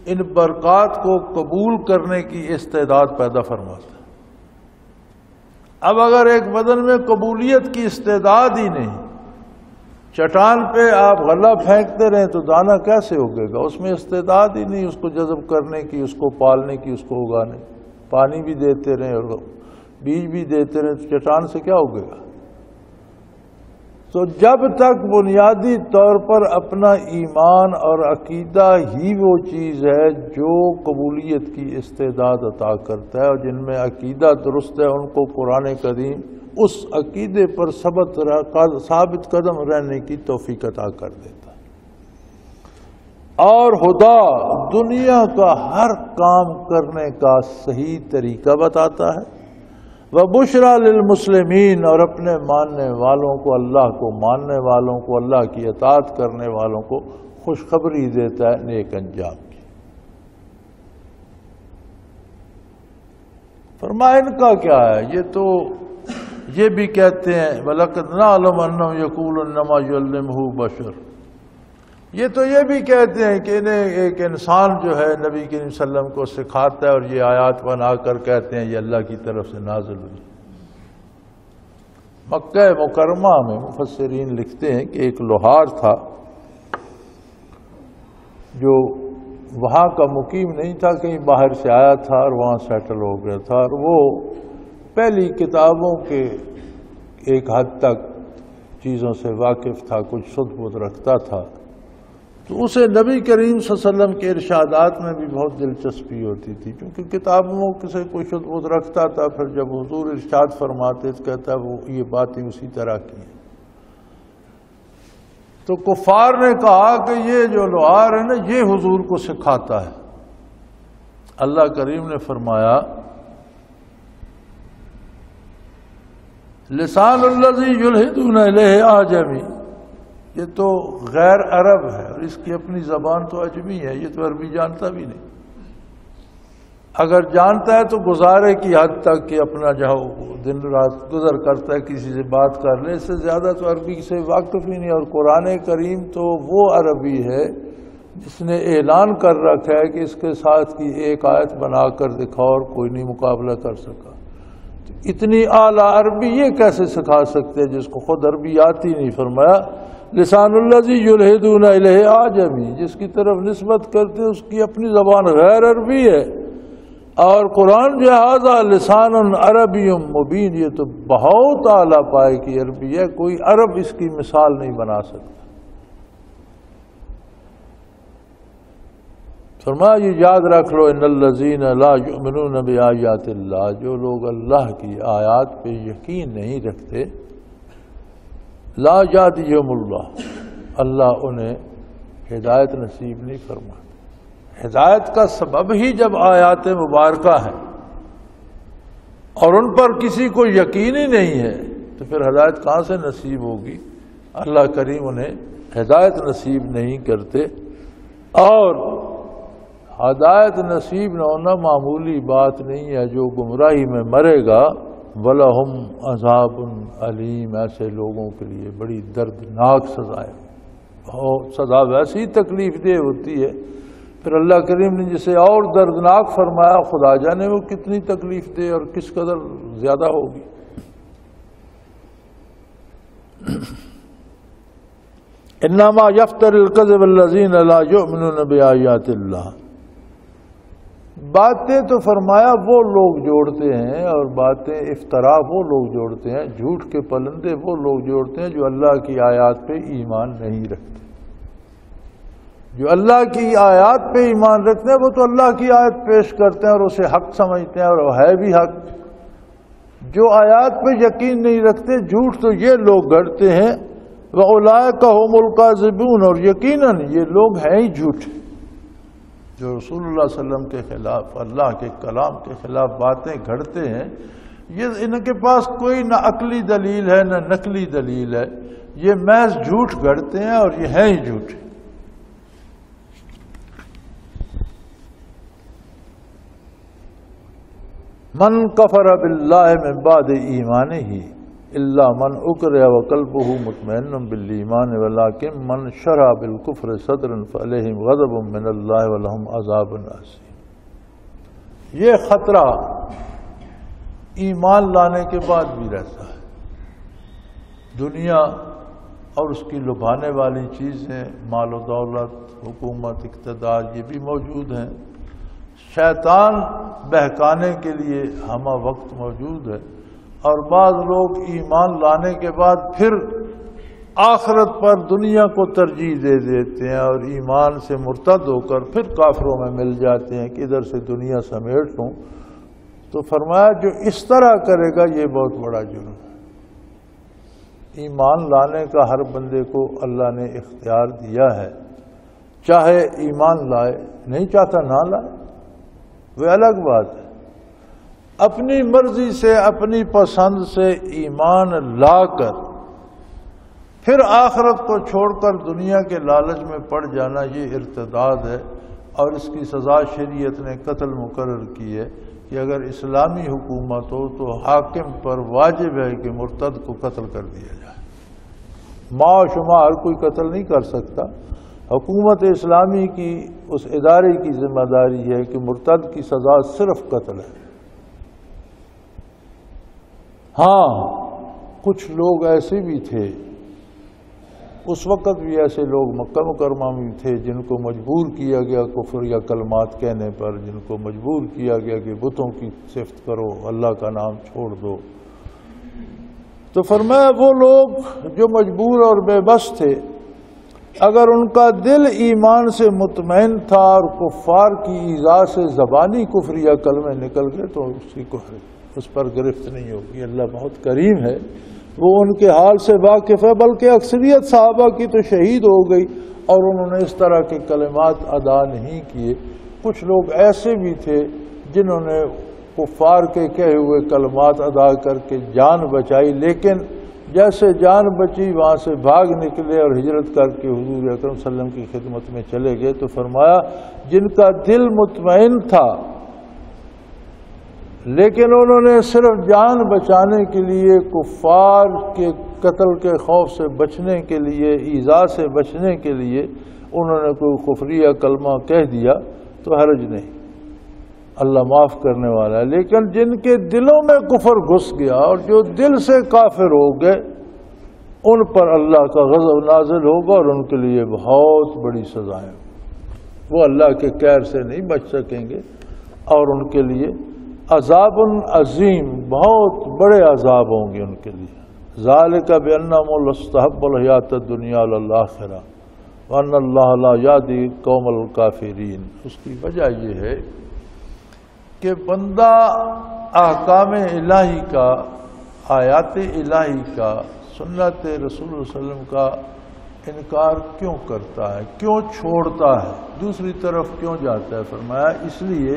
B: ان برکات کو قبول کرنے کی استعداد پیدا فرماتا ہے۔ اب اگر ایک بدن میں قبولیت کی استعداد ہی نہیں، چٹان پہ آپ غلہ پھینکتے رہیں تو دانہ کیسے اگے گا؟ اس میں استعداد ہی نہیں اس کو جذب کرنے کی، اس کو پالنے کی، اس کو اگانے کی۔ پانی بھی دیتے رہیں اور بیج بھی دیتے رہیں تو چٹان سے کیا اگے گا؟ تو جب تک بنیادی طور پر اپنا ایمان اور عقیدہ ہی وہ چیز ہے جو قبولیت کی استعداد عطا کرتا ہے، اور جن میں عقیدہ درست ہے ان کو قرآن کریم اس عقیدے پر ثابت قدم رہنے کی توفیق عطا کر دیتا ہے، اور خدا دنیا کا ہر کام کرنے کا صحیح طریقہ بتاتا ہے، وبشریٰ للمسلمین، اور اپنے ماننے والوں کو، اللہ کو ماننے والوں کو، اللہ کی اطاعت کرنے والوں کو خوشخبری دیتا ہے نیک انجام کی۔ فرمایا ان کا کیا ہے؟ یہ بھی کہتے ہیں وَلَقَدْ نَعْلَمُ أَنَّهُ يَقُولُ إِنَّمَا يُعَلِّمُهُ بَشَرٌ، یہ بھی کہتے ہیں کہ انہیں ایک انسان جو ہے نبی کریم صلی اللہ علیہ وسلم کو سکھاتا ہے، اور یہ آیات بنا کر کہتے ہیں یہ اللہ کی طرف سے نازل ہوئی۔ مکہ مکرمہ میں مفسرین لکھتے ہیں کہ ایک لوہار تھا جو وہاں کا مقیم نہیں تھا، کہیں باہر سے آیا تھا اور وہاں سیٹل ہو گیا تھا، اور وہ پہلی کتابوں کے ایک حد تک چیزوں سے واقف تھا، کچھ سدھ بدھ رکھتا تھا، تو اسے نبی کریم صلی اللہ علیہ وسلم کے ارشادات میں بھی بہت دلچسپی ہوتی تھی، کیونکہ کتابوں سے کوئی شدھ بدھ رکھتا تھا، پھر جب حضور ارشاد فرماتے تو کہتا وہ یہ باتیں اسی طرح کی ہیں۔ تو کفار نے کہا کہ یہ جو لوہار ہے نا یہ حضور کو سکھاتا ہے۔ اللہ کریم نے فرمایا لسان الذی یلحدون الیہ اعجمی، یہ تو غیر عرب ہے اور اس کی اپنی زبان تو عجمی ہے، یہ تو عربی جانتا بھی نہیں۔ اگر جانتا ہے تو گزارے کی حد تک کہ اپنا جہاں دن رات گزر کرتا ہے کسی سے بات کر لے، اس سے زیادہ تو عربی سے واقف ہی نہیں۔ اور قرآن کریم تو وہ عربی ہے جس نے اعلان کر رکھا ہے کہ اس کے ساتھ کی ایک آیت بنا کر دکھاؤ اور کوئی نہیں مقابلہ کر سکا۔ تو اتنی اعلیٰ عربی یہ کیسے سکھا سکتے جس کو خود عربی آتی نہیں؟ فرمایا لسان الذی یلحدون الیہ اعجمی، جس کی طرف نسبت کرتے اس کی اپنی زبان غیر عربی ہے، اور قرآن جو ھذا لسان عربی مبین، یہ تو بہت اعلیٰ پائے کی عربی ہے، کوئی عرب اس کی مثال نہیں بنا سکتا۔ فرمایا یہ یاد رکھ لو، ان الذین لا یؤمنون بآیات اللہ، جو لوگ اللہ کی آیات پہ یقین نہیں رکھتے، لا یہدیہم اللہ، اللہ انہیں ہدایت نصیب نہیں فرماتا۔ ہدایت کا سبب ہی جب آیات مبارکہ ہیں اور ان پر کسی کو یقین ہی نہیں ہے تو پھر ہدایت کہاں سے نصیب ہوگی؟ اللہ کریم انہیں ہدایت نصیب نہیں کرتے، اور ہدایت نصیب نہ ہونا معمولی بات نہیں ہے۔ جو گمراہی میں مرے گا وَلَهُمْ عَذَابٌ علیم، ایسے لوگوں کے لیے بڑی دردناک سزا ہے، سزا ویسی تکلیف دہ ہوتی ہے، پھر اللہ کریم نے جسے اور دردناک فرمایا، خدا جانے وہ کتنی تکلیف دے اور کس قدر زیادہ ہوگی۔ انما یفتر الکذب الذین لا یؤمنون بآیات اللہ، باتیں تو فرمایا وہ لوگ جوڑتے ہیں، اور باتیں افطرا وہ لوگ جوڑتے ہیں، جھوٹ کے پلندے وہ لوگ جوڑتے ہیں جو اللہ کی آیات پہ ایمان نہیں رکھتے۔ جو اللہ کی آیات پہ ایمان رکھتے ہیں وہ تو اللہ کی آیت پیش کرتے ہیں اور اسے حق سمجھتے ہیں، اور وہ ہے بھی حق۔ جو آیات پہ یقین نہیں رکھتے، جھوٹ تو یہ لوگ گھڑتے ہیں، وَأُولَئِكَ هُمُ الْكَاذِبُونَ، اور یقیناً یہ لوگ ہیں ہی جھوٹ، جو رسول اللہ صلی اللہ علیہ وسلم کے خلاف، اللہ کے کلام کے خلاف باتیں گھڑتے ہیں۔ یہ ان کے پاس کوئی نہ عقلی دلیل ہے نہ نقلی دلیل ہے، یہ محض جھوٹ گھڑتے ہیں اور یہ ہیں ہی جھوٹ۔ من کفر باللہ من بعد ایمانہ الا من اکرہ وقلبہ مطمئن بالایمان ولکن من شرح بالکفر صدرا فعلیہم غضب من اللہ ولہم عذاب عظیم۔ یہ خطرہ ایمان لانے کے بعد بھی رہتا ہے۔ دنیا اور اس کی لبھانے والی چیزیں، مال و دولت، حکومت، اقتدار، یہ بھی موجود ہیں۔ شیطان بہکانے کے لیے ہمہ وقت موجود ہے، اور بعض لوگ ایمان لانے کے بعد پھر آخرت پر دنیا کو ترجیح دے دیتے ہیں اور ایمان سے مرتد ہو کر پھر کافروں میں مل جاتے ہیں کہ ادھر سے دنیا سمیٹ لوں۔ تو فرمایا جو اس طرح کرے گا یہ بہت بڑا جرم ہے۔ ایمان لانے کا ہر بندے کو اللہ نے اختیار دیا ہے، چاہے ایمان لائے، نہیں چاہتا نہ لائے، وہ الگ بات ہے۔ اپنی مرضی سے، اپنی پسند سے ایمان لا کر پھر آخرت کو چھوڑ کر دنیا کے لالچ میں پڑ جانا، یہ ارتداد ہے، اور اس کی سزا شریعت نے قتل مقرر کی ہے کہ اگر اسلامی حکومت ہو تو حاکم پر واجب ہے کہ مرتد کو قتل کر دیا جائے۔ ماء و شمار کوئی قتل نہیں کر سکتا، حکومت اسلامی کی اس ادارے کی ذمہ داری ہے کہ مرتد کی سزا صرف قتل ہے۔ ہاں کچھ لوگ ایسے بھی تھے، اس وقت بھی ایسے لوگ مکہ مکرمہ میں تھے جن کو مجبور کیا گیا کفر یا کلمات کہنے پر، جن کو مجبور کیا گیا کہ بتوں کی صفت کرو، اللہ کا نام چھوڑ دو۔ تو فرمایا وہ لوگ جو مجبور اور بے بس تھے، اگر ان کا دل ایمان سے مطمئن تھا اور کفار کی ایذا سے زبانی کفر یا کلمے نکل گئے تو اس پر گرفت نہیں ہوگی۔ اللہ بہت کریم ہے، وہ ان کے حال سے واقف ہے، بلکہ اکثریت صحابہ کی تو شہید ہو گئی اور انہوں نے اس طرح کے کلمات ادا نہیں کیے۔ کچھ لوگ ایسے بھی تھے جنہوں نے کفار کے کہے ہوئے کلمات ادا کر کے جان بچائی، لیکن جیسے جان بچی وہاں سے بھاگ نکلے اور ہجرت کر کے حضور اکرم صلی اللہ علیہ وسلم کی خدمت میں چلے گئے۔ تو فرمایا جن کا دل مطمئن تھا لیکن انہوں نے صرف جان بچانے کے لیے، کفار کے قتل کے خوف سے بچنے کے لیے، ایذا سے بچنے کے لیے انہوں نے کوئی کفریہ کلمہ کہہ دیا تو حرج نہیں، اللہ معاف کرنے والا ہے۔ لیکن جن کے دلوں میں کفر گھس گیا اور جو دل سے کافر ہو گئے، ان پر اللہ کا غضب نازل ہوگا اور ان کے لیے بہت بڑی سزائیں، وہ اللہ کے قہر سے نہیں بچ سکیں گے۔ اور ان کے لیے عذاب عظیم، بہت بڑے عذاب ہوں گے ان کے لیے۔ ذالک بأنہم استحبوا الحیاۃ الدنیا علی الآخرہ وان اللہ لا یہدی القوم الکافرین۔ اس کی وجہ یہ ہے کہ بندہ احکام الہی کا، آیات الہی کا، سنت رسول اللہ علیہ وسلم کا انکار کیوں کرتا ہے، کیوں چھوڑتا ہے، دوسری طرف کیوں جاتا ہے؟ فرمایا اس لیے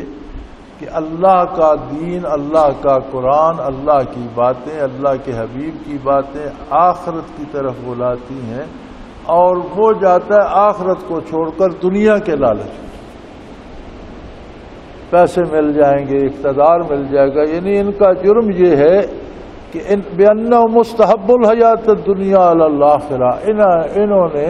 B: کہ اللہ کا دین، اللہ کا قرآن، اللہ کی باتیں، اللہ کے حبیب کی باتیں آخرت کی طرف بلاتی ہیں، اور وہ جاتا ہے آخرت کو چھوڑ کر دنیا کے لالچ میں۔ پیسے مل جائیں گے، اقتدار مل جائے گا، یعنی ان کا جرم یہ ہے کہ بأنہم مستحب الحیات الدنیا علی الآخرہ، انہوں نے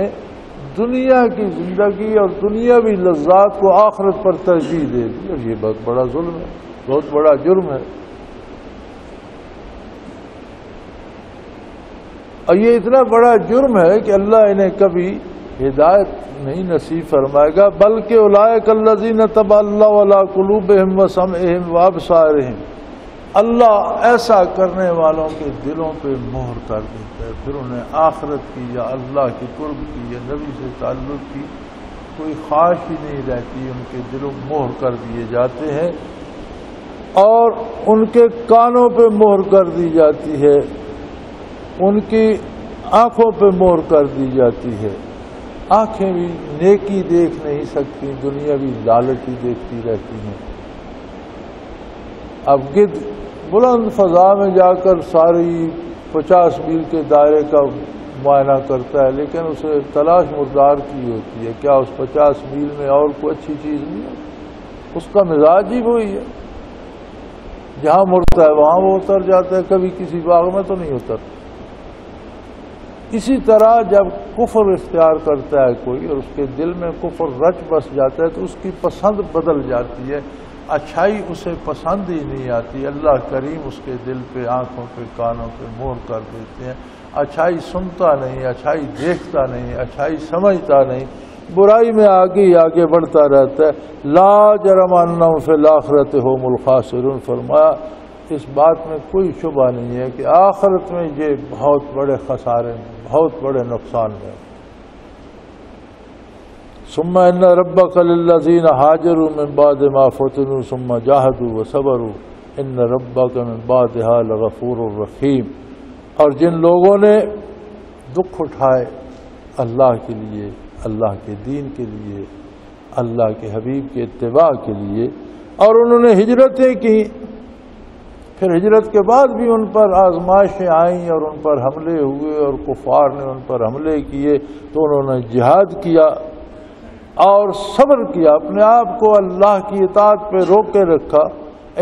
B: دنیا کی زندگی اور دنیاوی لذات کو آخرت پر ترجیح دے دی، اور یہ بہت بڑا ظلم ہے، بہت بڑا جرم ہے۔ اور یہ اتنا بڑا جرم ہے کہ اللہ انہیں کبھی ہدایت نہیں نصیب فرمائے گا، بلکہ اولئک الذین طبع اللہ علی قلوبہم وسمعہم وابصارہم، اللہ ایسا کرنے والوں کے دلوں پہ مہر کر دیتا ہے، پھر انہیں آخرت کی یا اللہ کے قرب کی یا نبی سے تعلق کی کوئی خواہش ہی نہیں رہتی، ان کے دلوں مہر کر دیے جاتے ہیں، اور ان کے کانوں پہ مہر کر دی جاتی ہے، ان کی آنکھوں پہ مہر کر دی جاتی ہے۔ آنکھیں بھی نیکی دیکھ نہیں سکتی، دنیاوی لالچ ہی دیکھتی رہتی ہیں۔ اب گدھ بلند فضا میں جا کر ساری 50 میل کے دائرے کا معائنہ کرتا ہے، لیکن اسے تلاش مردار کی ہوتی ہے، کیا اس 50 میل میں اور کوئی اچھی چیز نہیں ہے؟ اس کا مزاج ہی وہی ہے، جہاں مڑتا ہے وہاں وہ اتر جاتا ہے، کبھی کسی باغ میں تو نہیں اترتا۔ اسی طرح جب کفر اختیار کرتا ہے کوئی اور اس کے دل میں کفر رچ بس جاتا ہے تو اس کی پسند بدل جاتی ہے، اچھائی اسے پسند ہی نہیں آتی۔ اللہ کریم اس کے دل پہ، آنکھوں پہ، کانوں پہ مہر کر دیتے ہیں، اچھائی سنتا نہیں، اچھائی دیکھتا نہیں، اچھائی سمجھتا نہیں، برائی میں آگے ہی آگے بڑھتا رہتا ہے۔ لا جرم انہم فی الآخرۃ ھم الخاسرون، فرمایا اس بات میں کوئی شبہ نہیں ہے کہ آخرت میں یہ بہت بڑے خسارے، بہت بڑے نقصان ہیں۔ ثم ان ربک للذین ہاجروا من بعد ما فتنوا ثم جاہدوا وصبروا ان ربک من بعدها لغفور رحیم، اور جن لوگوں نے دکھ اٹھائے اللہ کے لیے، اللہ کے دین کے لیے، اللہ کے حبیب کے اتباع کے لیے، اور انہوں نے ہجرتیں کی، پھر ہجرت کے بعد بھی ان پر آزمائشیں آئیں اور ان پر حملے ہوئے اور کفار نے ان پر حملے کیے، تو انہوں نے جہاد کیا اور صبر کیا، اپنے آپ کو اللہ کی اطاعت پہ روک کے رکھا۔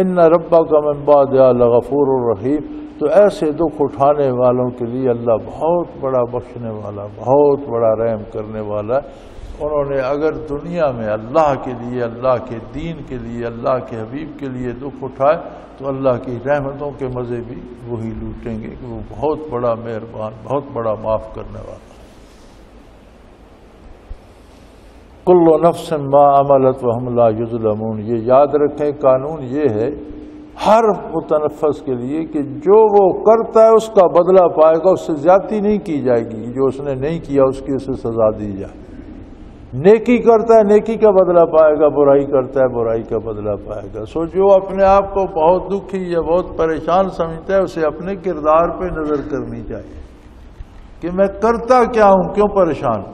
B: ان ربک من بعدها لغفور الرحیم، تو ایسے دکھ اٹھانے والوں کے لیے اللہ بہت بڑا بخشنے والا، بہت بڑا رحم کرنے والا ہے۔ انہوں نے اگر دنیا میں اللہ کے لیے، اللہ کے دین کے لیے، اللہ کے حبیب کے لیے دکھ اٹھائے تو اللہ کی رحمتوں کے مزے بھی وہی لوٹیں گے کہ وہ بہت بڑا مہربان، بہت بڑا معاف کرنے والا۔ کل نفس ما عملت وہم لا یظلمون، یہ یاد رکھیں قانون یہ ہے ہر متنفس کے لیے کہ جو وہ کرتا ہے اس کا بدلہ پائے گا، اس سے زیادتی نہیں کی جائے گی، جو اس نے نہیں کیا اس کی اسے سزا دی جائے۔ نیکی کرتا ہے نیکی کا بدلہ پائے گا، برائی کرتا ہے برائی کا بدلہ پائے گا۔ سو جو اپنے آپ کو بہت دکھی یا بہت پریشان سمجھتا ہے اسے اپنے کردار پہ نظر کرنی چاہیے کہ میں کرتا کیا ہوں، کیوں پریشان۔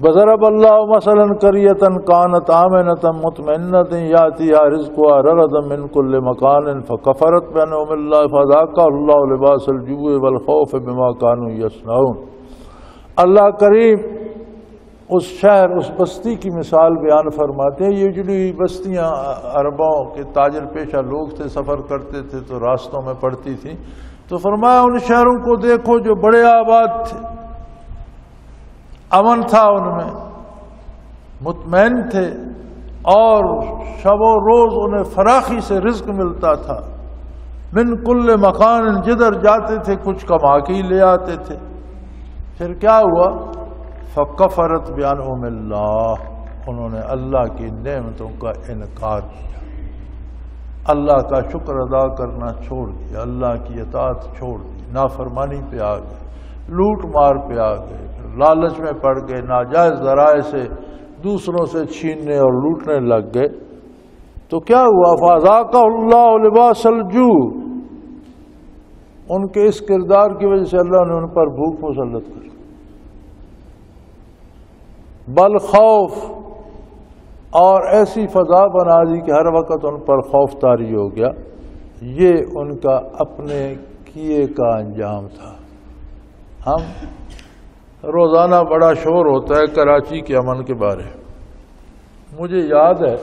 B: بضرب اللہ مثلا قریۃ کانت آمنۃ مطمئنۃ یاتیھا رزقھا رغدا من کل مکان فکفرت بانعم اللہ فذاقھا اللہ لباس الجوع والخوف بما كانوا یصنعون۔ اللہ کریم اس شہر، اس بستی کی مثال بیان فرماتے ہیں۔ یہ جو بستیاں عربوں کے تاجر پیشہ لوگ تھے، سفر کرتے تھے تو راستوں میں پڑتی تھیں، تو فرمایا ان شہروں کو دیکھو جو بڑے آباد تھے، امن تھا ان میں، مطمئن تھے، اور شب و روز انہیں فراخی سے رزق ملتا تھا۔ من کل مکان، جدھر جاتے تھے کچھ کما کے ہی لے آتے تھے۔ پھر کیا ہوا؟ فکفرت بانعم اللہ، انہوں نے اللہ کی نعمتوں کا انکار کیا، اللہ کا شکر ادا کرنا چھوڑ دیا، اللہ کی اطاعت چھوڑ دی، نافرمانی پہ آ گئے، لوٹ مار پہ آ گئے، لالچ میں پڑ گئے، ناجائز ذرائع سے دوسروں سے چھیننے اور لوٹنے لگ گئے، تو کیا ہوا؟ فَأَذَاقَهُ اللَّهُ لِبَاسَ الْجُوعِ، ان کے اس کردار کی وجہ سے اللہ نے ان پر بھوک مسلط کر، بل خوف، اور ایسی فضا بنا دی کہ ہر وقت ان پر خوف طاری ہو گیا۔ یہ ان کا اپنے کیے کا انجام تھا۔ ہم روزانہ بڑا شور ہوتا ہے کراچی کے امن کے بارے۔ مجھے یاد ہے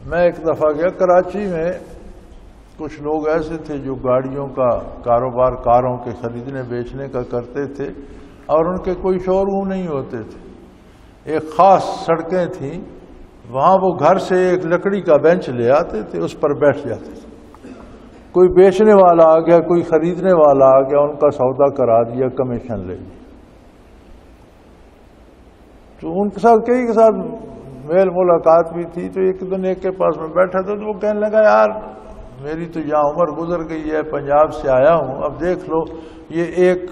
B: میں ایک دفعہ گیا کراچی میں، کچھ لوگ ایسے تھے جو گاڑیوں کا کاروبار، کاروں کے خریدنے بیچنے کا کرتے تھے، اور ان کے کوئی شو روم نہیں ہوتے تھے، ایک خاص سڑکیں تھیں، وہاں وہ گھر سے ایک لکڑی کا بینچ لے آتے تھے، اس پر بیٹھ جاتے تھے، کوئی بیچنے والا آ گیا، کوئی خریدنے والا آ گیا، ان کا سودا کرا دیا، کمیشن لے لی۔ تو ان کے ساتھ کئی کے ساتھ میل ملاقات بھی تھی، تو ایک دن ایک کے پاس میں بیٹھا تھا، تو وہ کہنے لگا یار میری تو یہاں عمر گزر گئی ہے، پنجاب سے آیا ہوں، اب دیکھ لو یہ ایک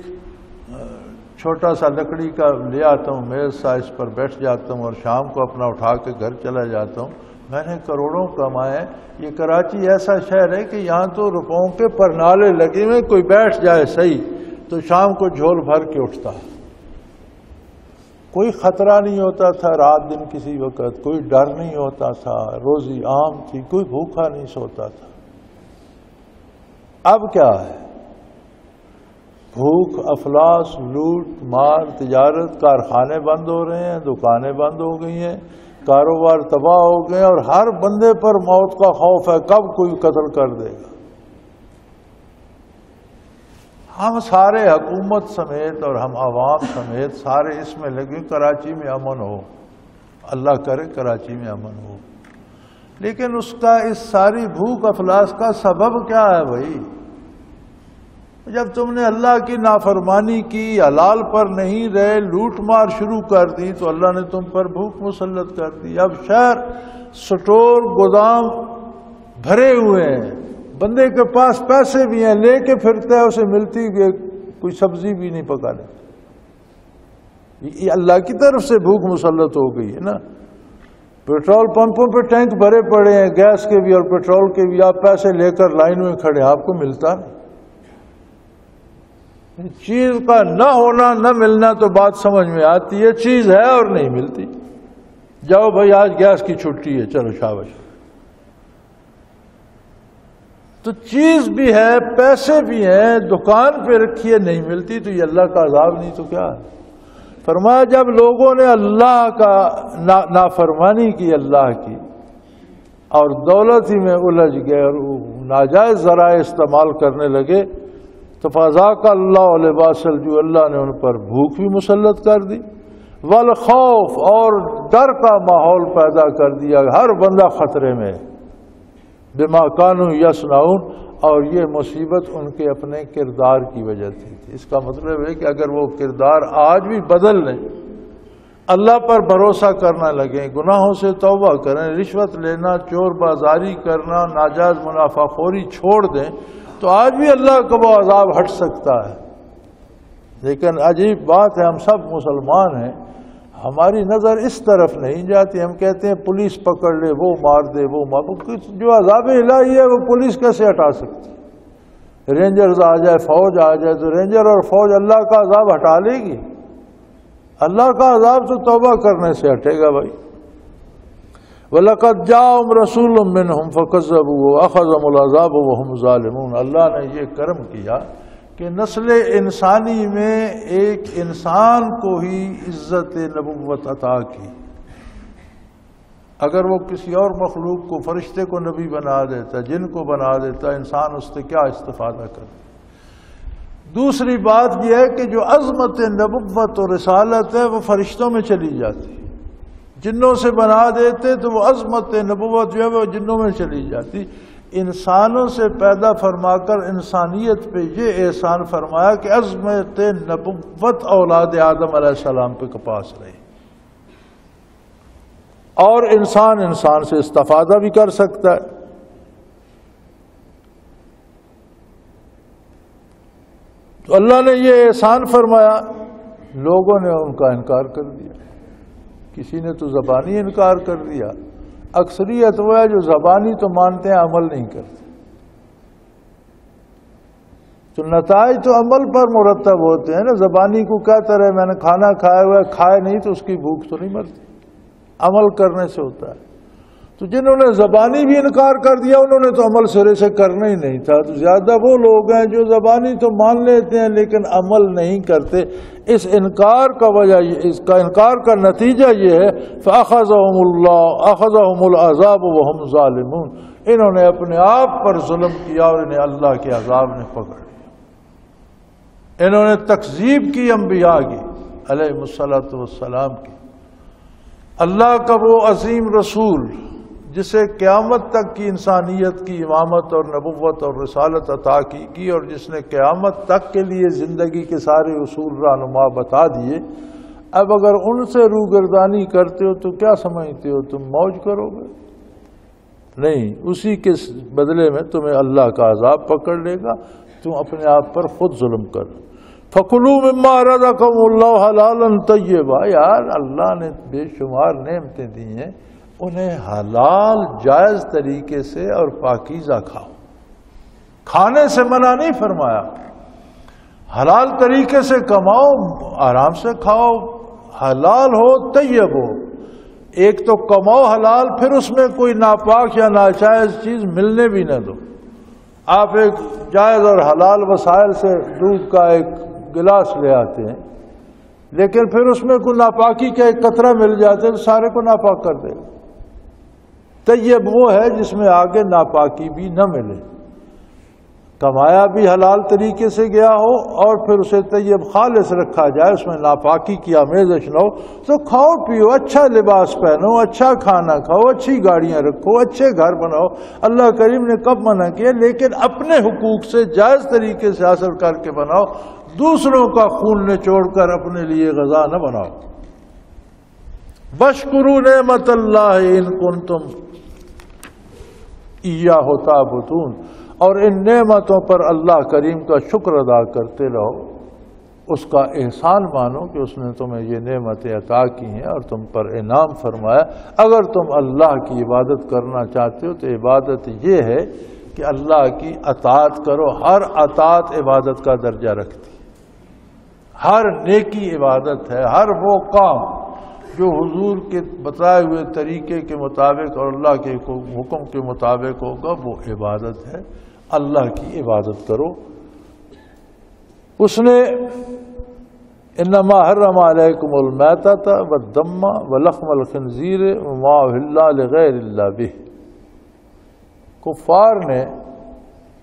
B: چھوٹا سا لکڑی کا لے آتا ہوں، میز سا، اس پر بیٹھ جاتا ہوں اور شام کو اپنا اٹھا کے گھر چلا جاتا ہوں، میں نے کروڑوں کمائے۔ یہ کراچی ایسا شہر ہے کہ یہاں تو روپوں کے پرنالے لگے ہوئے، کوئی بیٹھ جائے صحیح تو شام کو جھول بھر کے اٹھتا ہے، کوئی خطرہ نہیں ہوتا تھا رات دن کسی وقت، کوئی ڈر نہیں ہوتا تھا، روزی عام تھی، کوئی بھوکا نہیں سوتا تھا۔ اب کیا ہے؟ بھوک، افلاس، لوٹ مار، تجارت، کارخانے بند ہو رہے ہیں، دکانیں بند ہو گئی ہیں، کاروبار تباہ ہو گئے، اور ہر بندے پر موت کا خوف ہے، کب کوئی قتل کر دے گا۔ ہم سارے حکومت سمیت اور ہم عوام سمیت سارے اس میں لگے کراچی میں امن ہو، اللہ کرے کراچی میں امن ہو، لیکن اس کا اس ساری بھوک افلاس کا سبب کیا ہے بھائی؟ جب تم نے اللہ کی نافرمانی کی، حلال پر نہیں رہے، لوٹ مار شروع کر دی، تو اللہ نے تم پر بھوک مسلط کر دی۔ اب شہر سٹور گودام بھرے ہوئے ہیں، بندے کے پاس پیسے بھی ہیں، لے کے پھرتا ہے، اسے ملتی بھی کوئی سبزی بھی نہیں پکانے، یہ اللہ کی طرف سے بھوک مسلط ہو گئی ہے نا۔ پیٹرول پمپوں پہ ٹینک بھرے پڑے ہیں، گیس کے بھی اور پیٹرول کے بھی، آپ پیسے لے کر لائن میں کھڑے، آپ کو ملتا نہیں۔ چیز کا نہ ہونا، نہ ملنا تو بات سمجھ میں آتی ہے، چیز ہے اور نہیں ملتی، جاؤ بھائی آج گیس کی چھٹی ہے، چلو شاباش۔ تو چیز بھی ہے، پیسے بھی ہیں، دکان پہ رکھی ہے، نہیں ملتی، تو یہ اللہ کا عذاب نہیں تو کیا ہے؟ فرمایا جب لوگوں نے اللہ کا نافرمانی کی، اللہ کی، اور دولت ہی میں الجھ گئے اور ناجائز ذرائع استعمال کرنے لگے، تو فَأَذَاقَ اللَّهُ لِبَاسَ الْجُوعِ، اللہ نے ان پر بھوک بھی مسلط کر دی، والخوف، اور ڈر کا ماحول پیدا کر دیا، ہر بندہ خطرے میں، بما كانوا يصنعون، اور یہ مصیبت ان کے اپنے کردار کی وجہ تھی۔ اس کا مطلب ہے کہ اگر وہ کردار آج بھی بدل لیں، اللہ پر بھروسہ کرنا لگیں، گناہوں سے توبہ کریں، رشوت لینا، چور بازاری کرنا، ناجائز منافع خوری چھوڑ دیں، تو آج بھی اللہ کا وہ عذاب ہٹ سکتا ہے۔ لیکن عجیب بات ہے، ہم سب مسلمان ہیں، ہماری نظر اس طرف نہیں جاتی، ہم کہتے ہیں پولیس پکڑ لے، وہ مار دے، وہ مار دے، جو عذاب الہی ہے وہ پولیس کیسے ہٹا سکتی؟ رینجرز آ جائے، فوج آ جائے، تو رینجر اور فوج اللہ کا عذاب ہٹا لے گی؟ اللہ کا عذاب تو توبہ کرنے سے ہٹے گا بھائی۔ وَلَقَدْ جَاءَهُمْ رَسُولٌ مِّنْهُمْ فَكَذَّبُوهُ وَأَخَذَهُمُ الْعَذَابُ وَهُمْ ظَالِمُونَ، اللہ نے یہ کرم کیا کہ نسل انسانی میں ایک انسان کو ہی عزت نبوت عطا کی، اگر وہ کسی اور مخلوق کو، فرشتے کو نبی بنا دیتا، جن کو بنا دیتا، انسان اس سے کیا استفادہ کرتا۔ دوسری بات یہ ہے کہ جو عظمت نبوت اور رسالت ہے وہ فرشتوں میں چلی جاتی، جنوں سے بنا دیتے تو وہ عظمت نبوت جو ہے وہ جنوں میں چلی جاتی۔ انسانوں سے پیدا فرما کر انسانیت پہ یہ احسان فرمایا کہ عظمت نبوت اولاد آدم علیہ السلام پہ کپاس رہی۔ اور انسان سے استفادہ بھی کر سکتا ہے۔ تو اللہ نے یہ احسان فرمایا، لوگوں نے ان کا انکار کر دیا۔ کسی نے تو زبانی انکار کر دیا، اکثریت وہ ہے جو زبانی تو مانتے ہیں عمل نہیں کرتے، تو نتائج تو عمل پر مرتب ہوتے ہیں نا۔ زبانی کو کہتا رہے میں نے کھانا کھایا ہوا ہے، کھائے نہیں تو اس کی بھوک تو نہیں مرتی، عمل کرنے سے ہوتا ہے۔ تو جنہوں نے زبانی بھی انکار کر دیا انہوں نے تو عمل سرے سے کرنا ہی نہیں تھا۔ تو زیادہ وہ لوگ ہیں جو زبانی تو مان لیتے ہیں لیکن عمل نہیں کرتے۔ اس انکار کا وجہ، اس کا انکار کا نتیجہ یہ ہے أَخَذَهُمُ الْعَذَابُ وَهُمْ ظَالِمُونَ، انہوں نے اپنے آپ پر ظلم کیا اور انہیں اللہ کے عذاب نے پکڑ لیا۔ انہوں نے تکذیب کی انبیاء کی علیہ السلام کی۔ اللہ کا وہ عظیم رسول جسے قیامت تک کی انسانیت کی امامت اور نبوت اور رسالت عطا کی اور جس نے قیامت تک کے لیے زندگی کے سارے اصول رہنما بتا دیے، اب اگر ان سے روگردانی کرتے ہو تو کیا سمجھتے ہو تم موج کرو گے؟ نہیں، اسی کے بدلے میں تمہیں اللہ کا عذاب پکڑ لے گا، تم اپنے آپ پر خود ظلم کر۔ فَكُلُوا مِمَّا رَزَقَكُمُ اللَّهُ حَلَالًا طَيِّبًا، یار اللہ نے بے شمار نعمتیں دی ہیں، انہیں حلال جائز طریقے سے اور پاکیزہ کھاؤ۔ کھانے سے منع نہیں فرمایا، حلال طریقے سے کماؤ، آرام سے کھاؤ، حلال ہو طیب ہو۔ ایک تو کماؤ حلال، پھر اس میں کوئی ناپاک یا ناجائز چیز ملنے بھی نہ دو۔ آپ ایک جائز اور حلال وسائل سے دودھ کا ایک گلاس لے آتے ہیں، لیکن پھر اس میں کوئی ناپاکی کا ایک قطرہ مل جاتا ہے تو سارے کو ناپاک کر دے گا۔ طیب وہ ہے جس میں آگے ناپاکی بھی نہ ملے، کمایا بھی حلال طریقے سے گیا ہو اور پھر اسے طیب خالص رکھا جائے، اس میں ناپاکی کی آمیزش نہ ہو۔ تو کھاؤ پیو، اچھا لباس پہنو، اچھا کھانا کھاؤ، اچھی گاڑیاں رکھو، اچھے گھر بناؤ۔ اللہ کریم نے کب منع کیا؟ لیکن اپنے حقوق سے جائز طریقے سے حاصل کر کے بناؤ، دوسروں کا خون نچوڑ کر اپنے لیے غذا نہ بناؤ۔ وَاشْكُرُوا نِعْمَتَ اللَّهِ إِن كُنتُمْ إِيَّاهُ تَعْبُدُونَ، اور ان نعمتوں پر اللہ کریم کا شکر ادا کرتے رہو، اس کا احسان مانو کہ اس نے تمہیں یہ نعمتیں عطا کی ہیں اور تم پر انعام فرمایا۔ اگر تم اللہ کی عبادت کرنا چاہتے ہو تو عبادت یہ ہے کہ اللہ کی اطاعت کرو۔ ہر اطاعت عبادت کا درجہ رکھتی، ہر نیکی عبادت ہے۔ ہر وہ کام جو حضور کے بتائے ہوئے طریقے کے مطابق اور اللہ کے حکم کے مطابق ہوگا وہ عبادت ہے۔ اللہ کی عبادت کرو۔ اس نے انما حرم علیکم المیتۃ والدم ولحم الخنزیر وما اہل لغیر اللہ بہ، کفار نے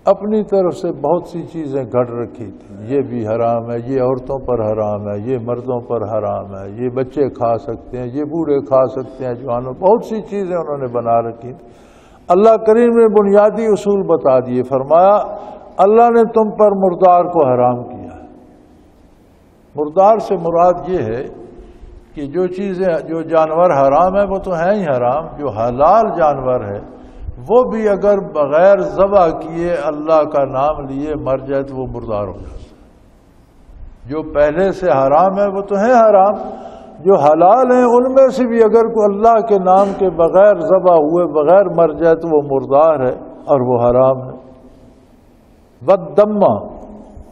B: اپنی طرف سے بہت سی چیزیں گھڑ رکھی تھیں، یہ بھی حرام ہے، یہ عورتوں پر حرام ہے، یہ مردوں پر حرام ہے، یہ بچے کھا سکتے ہیں، یہ بوڑھے کھا سکتے ہیں، جوانوں، بہت سی چیزیں انہوں نے بنا رکھی تھیں۔ اللہ کریم نے بنیادی اصول بتا دیے، فرمایا اللہ نے تم پر مردار کو حرام کیا ہے۔ مردار سے مراد یہ ہے کہ جو چیزیں، جو جانور حرام ہے وہ تو ہیں ہی حرام، جو حلال جانور ہے وہ بھی اگر بغیر ذبح کیے اللہ کا نام لیے مر جائے تو وہ مردار ہو جاتا ہے۔ جو پہلے سے حرام ہے وہ تو ہیں حرام، جو حلال ہیں ان میں سے بھی اگر کوئی اللہ کے نام کے بغیر ذبح ہوئے بغیر مر جائے تو وہ مردار ہے اور وہ حرام ہے۔ والدم،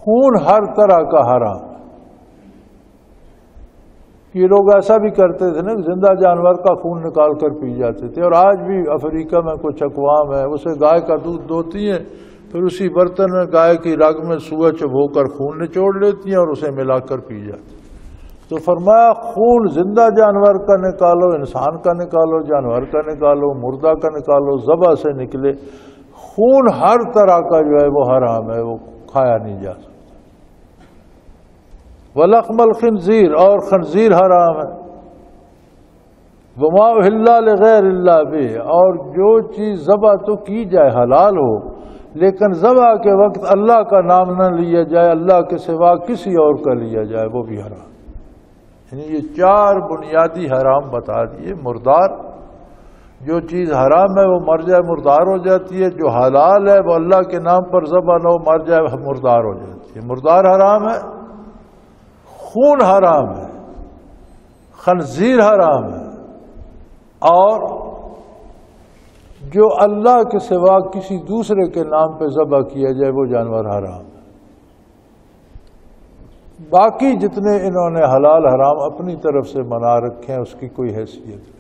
B: خون ہر طرح کا حرام۔ یہ لوگ ایسا بھی کرتے تھے نا، زندہ جانور کا خون نکال کر پی جاتے تھے، اور آج بھی افریقہ میں کچھ اقوام ہے اسے گائے کا دودھ دوتی ہیں، پھر اسی برتن میں گائے کی رگ میں سوئے چبھو کر خون نچوڑ لیتی ہیں اور اسے ملا کر پی جاتی ہیں۔ تو فرمایا خون زندہ جانور کا نکالو، انسان کا نکالو، جانور کا نکالو، مردہ کا نکالو، ذبح سے نکلے، خون ہر طرح کا جو ہے وہ حرام ہے، وہ کھایا نہیں جا سکتا۔ وَلَحْمَ الْخِنْزِيرِ، اور خنزیر حرام ہے۔ وَمَا أُهِلَّ لِغَيْرِ اللَّهِ بِهِ، اور جو چیز ذبح تو کی جائے حلال ہو لیکن ذبح کے وقت اللہ کا نام نہ لیا جائے، اللہ کے سوا کسی اور کا لیا جائے، وہ بھی حرام۔ یعنی یہ چار بنیادی حرام بتا دیے، مردار، جو چیز حرام ہے وہ مر جائے مردار ہو جاتی ہے، جو حلال ہے وہ اللہ کے نام پر ذبح نہ ہو مر جائے مردار ہو جاتی ہے۔ مردار حرام ہے، خون حرام ہے، خنزیر حرام ہے، اور جو اللہ کے سوا کسی دوسرے کے نام پہ ذبح کیا جائے وہ جانور حرام ہے۔ باقی جتنے انہوں نے حلال حرام اپنی طرف سے بنا رکھے ہیں اس کی کوئی حیثیت نہیں۔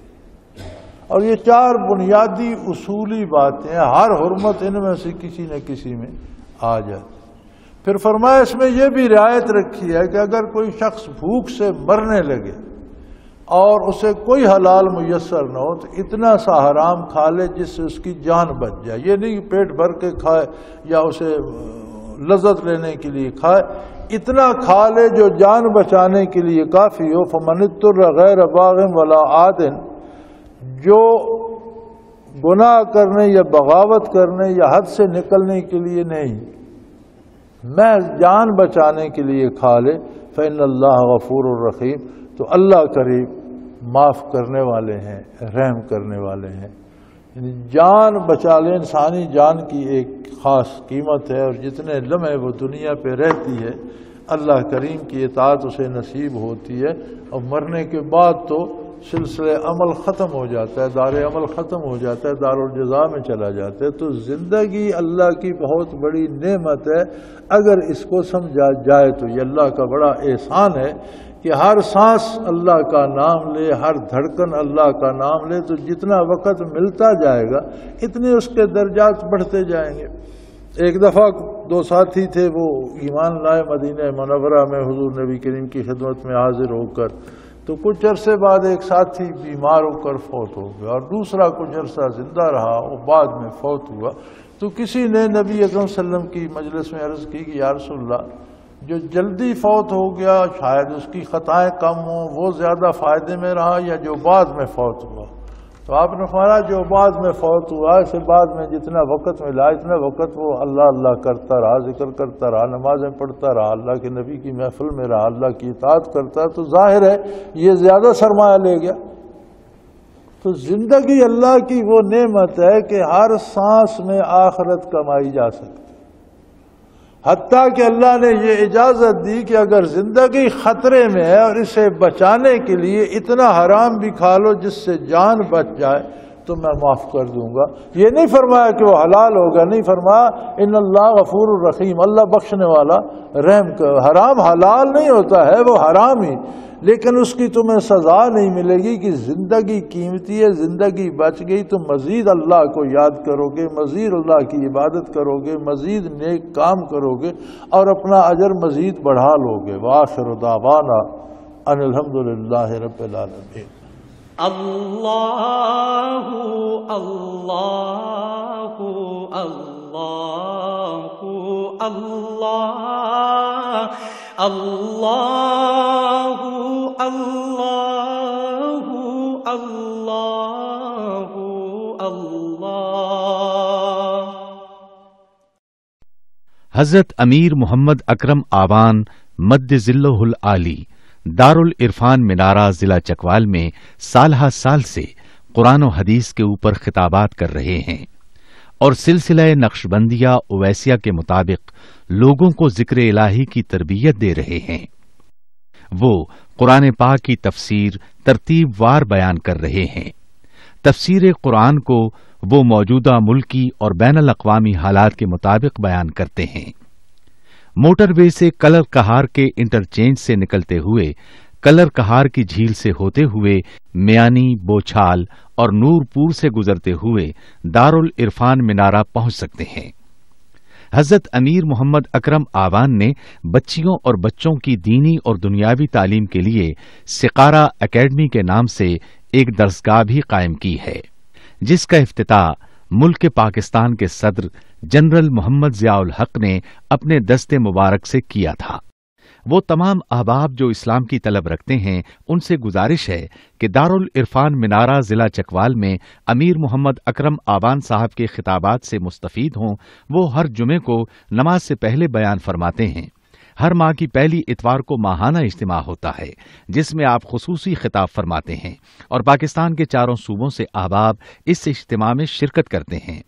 B: اور یہ چار بنیادی اصولی باتیں، ہر حرمت ان میں سے کسی نہ کسی میں آ جاتی۔ پھر فرمایا اس میں یہ بھی رعایت رکھی ہے کہ اگر کوئی شخص بھوک سے مرنے لگے اور اسے کوئی حلال میسر نہ ہو تو اتنا سا حرام کھا لے جس سے اس کی جان بچ جائے۔ یہ نہیں کہ پیٹ بھر کے کھائے یا اسے لذت لینے کے لیے کھائے، اتنا کھا لے جو جان بچانے کے لیے کافی ہو۔ فمن اضطر غیر باغ ولا عاد، جو گناہ کرنے یا بغاوت کرنے یا حد سے نکلنے کے لیے نہیں، محض جان بچانے کے لیے کھا لے، فإن اللہ غفور الرحیم، تو اللہ کریم معاف کرنے والے ہیں، رحم کرنے والے ہیں۔ یعنی جان بچا لے، انسانی جان کی ایک خاص قیمت ہے، اور جتنے لمحے وہ دنیا پہ رہتی ہے اللہ کریم کی اطاعت اسے نصیب ہوتی ہے، اور مرنے کے بعد تو سلسلہ عمل ختم ہو جاتا ہے، دار عمل ختم ہو جاتا ہے، دار الجزا میں چلا جاتا ہے۔ تو زندگی اللہ کی بہت بڑی نعمت ہے، اگر اس کو سمجھا جائے تو یہ اللہ کا بڑا احسان ہے کہ ہر سانس اللہ کا نام لے، ہر دھڑکن اللہ کا نام لے، تو جتنا وقت ملتا جائے گا اتنے اس کے درجات بڑھتے جائیں گے۔ ایک دفعہ دو ساتھی تھے، وہ ایمان لائے مدینہ منورہ میں حضور نبی کریم کی خدمت میں حاضر ہو کر، تو کچھ عرصے بعد ایک ساتھی بیمار ہو کر فوت ہو گیا، اور دوسرا کچھ عرصہ زندہ رہا، وہ بعد میں فوت ہوا۔ تو کسی نے نبی اکرم صلی اللہ علیہ وسلم کی مجلس میں عرض کی کہ یا رسول اللہ، جو جلدی فوت ہو گیا شاید اس کی خطائیں کم ہوں، وہ زیادہ فائدے میں رہا، یا جو بعد میں فوت ہوا؟ تو آپ نے فرمایا جو بعد میں فوت ہوا، اسے بعد میں جتنا وقت ملا اتنا وقت وہ اللہ اللہ کرتا رہا، ذکر کرتا رہا، نمازیں پڑھتا رہا، اللہ کے نبی کی محفل میں رہا، اللہ کی اطاعت کرتا، تو ظاہر ہے یہ زیادہ سرمایہ لے گیا۔ تو زندگی اللہ کی وہ نعمت ہے کہ ہر سانس میں آخرت کمائی جا سکتی، حتیٰ کہ اللہ نے یہ اجازت دی کہ اگر زندگی خطرے میں ہے اور اسے بچانے کے لیے اتنا حرام بھی کھا لو جس سے جان بچ جائے تو میں معاف کر دوں گا۔ یہ نہیں فرمایا کہ وہ حلال ہوگا، نہیں فرمایا ان اللہ غفور الرحیم، اللہ بخشنے والا رحم کر۔ حرام حلال نہیں ہوتا ہے، وہ حرام ہی، لیکن اس کی تمہیں سزا نہیں ملے گی کہ زندگی قیمتی ہے، زندگی بچ گئی تو مزید اللہ کو یاد کرو گے، مزید اللہ کی عبادت کرو گے، مزید نیک کام کرو گے، اور اپنا اجر مزید بڑھا لو گے۔ وآخر دعوانا ان الحمدللہ رب العالمین۔
A: اللہ اللہ اللہ اللہ اللہ اللہ اللہ اللہ۔
C: حضرت امیر محمد اکرم آوان مد ذلہ العالی دارالعرفان منارہ ضلع چکوال میں سالہ سال سے قرآن و حدیث کے اوپر خطابات کر رہے ہیں، اور سلسلہ نقشبندیہ اویسیہ کے مطابق لوگوں کو ذکر الہی کی تربیت دے رہے ہیں۔ وہ قرآن پاک کی تفسیر ترتیب وار بیان کر رہے ہیں۔ تفسیر قرآن کو وہ موجودہ ملکی اور بین الاقوامی حالات کے مطابق بیان کرتے ہیں۔ موٹر وے سے کلر کہار کے انٹرچینج سے نکلتے ہوئے، کلر کہار کی جھیل سے ہوتے ہوئے، میانی، بوچھال اور نور پور سے گزرتے ہوئے دارالعرفان منارہ پہنچ سکتے ہیں۔ حضرت امیر محمد اکرم آوان نے بچیوں اور بچوں کی دینی اور دنیاوی تعلیم کے لیے سقارہ اکیڈمی کے نام سے ایک درسگاہ بھی قائم کی ہے، جس کا افتتاح ملک پاکستان کے صدر جنرل محمد ضیاء الحق نے اپنے دست مبارک سے کیا تھا۔ وہ تمام احباب جو اسلام کی طلب رکھتے ہیں ان سے گزارش ہے کہ دارالعرفان منارہ ضلع چکوال میں امیر محمد اکرم آوان صاحب کے خطابات سے مستفید ہوں۔ وہ ہر جمعے کو نماز سے پہلے بیان فرماتے ہیں۔ ہر ماہ کی پہلی اتوار کو ماہانہ اجتماع ہوتا ہے جس میں آپ خصوصی خطاب فرماتے ہیں اور پاکستان کے چاروں صوبوں سے احباب اس اجتماع میں شرکت کرتے ہیں۔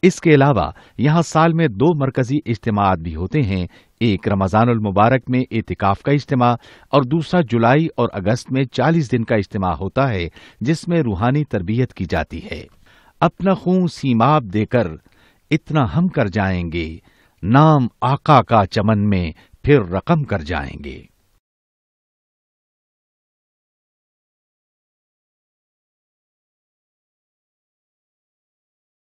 C: اس کے علاوہ یہاں سال میں 2 مرکزی اجتماعات بھی ہوتے ہیں، ایک رمضان المبارک میں اعتکاف کا اجتماع اور دوسرا جولائی اور اگست میں 40 دن کا اجتماع ہوتا ہے جس میں روحانی تربیت کی جاتی ہے۔ اپنا خون سیماب دے کر اتنا ہم کر جائیں گے، نام آقا کا چمن میں پھر رقم کر جائیں گے۔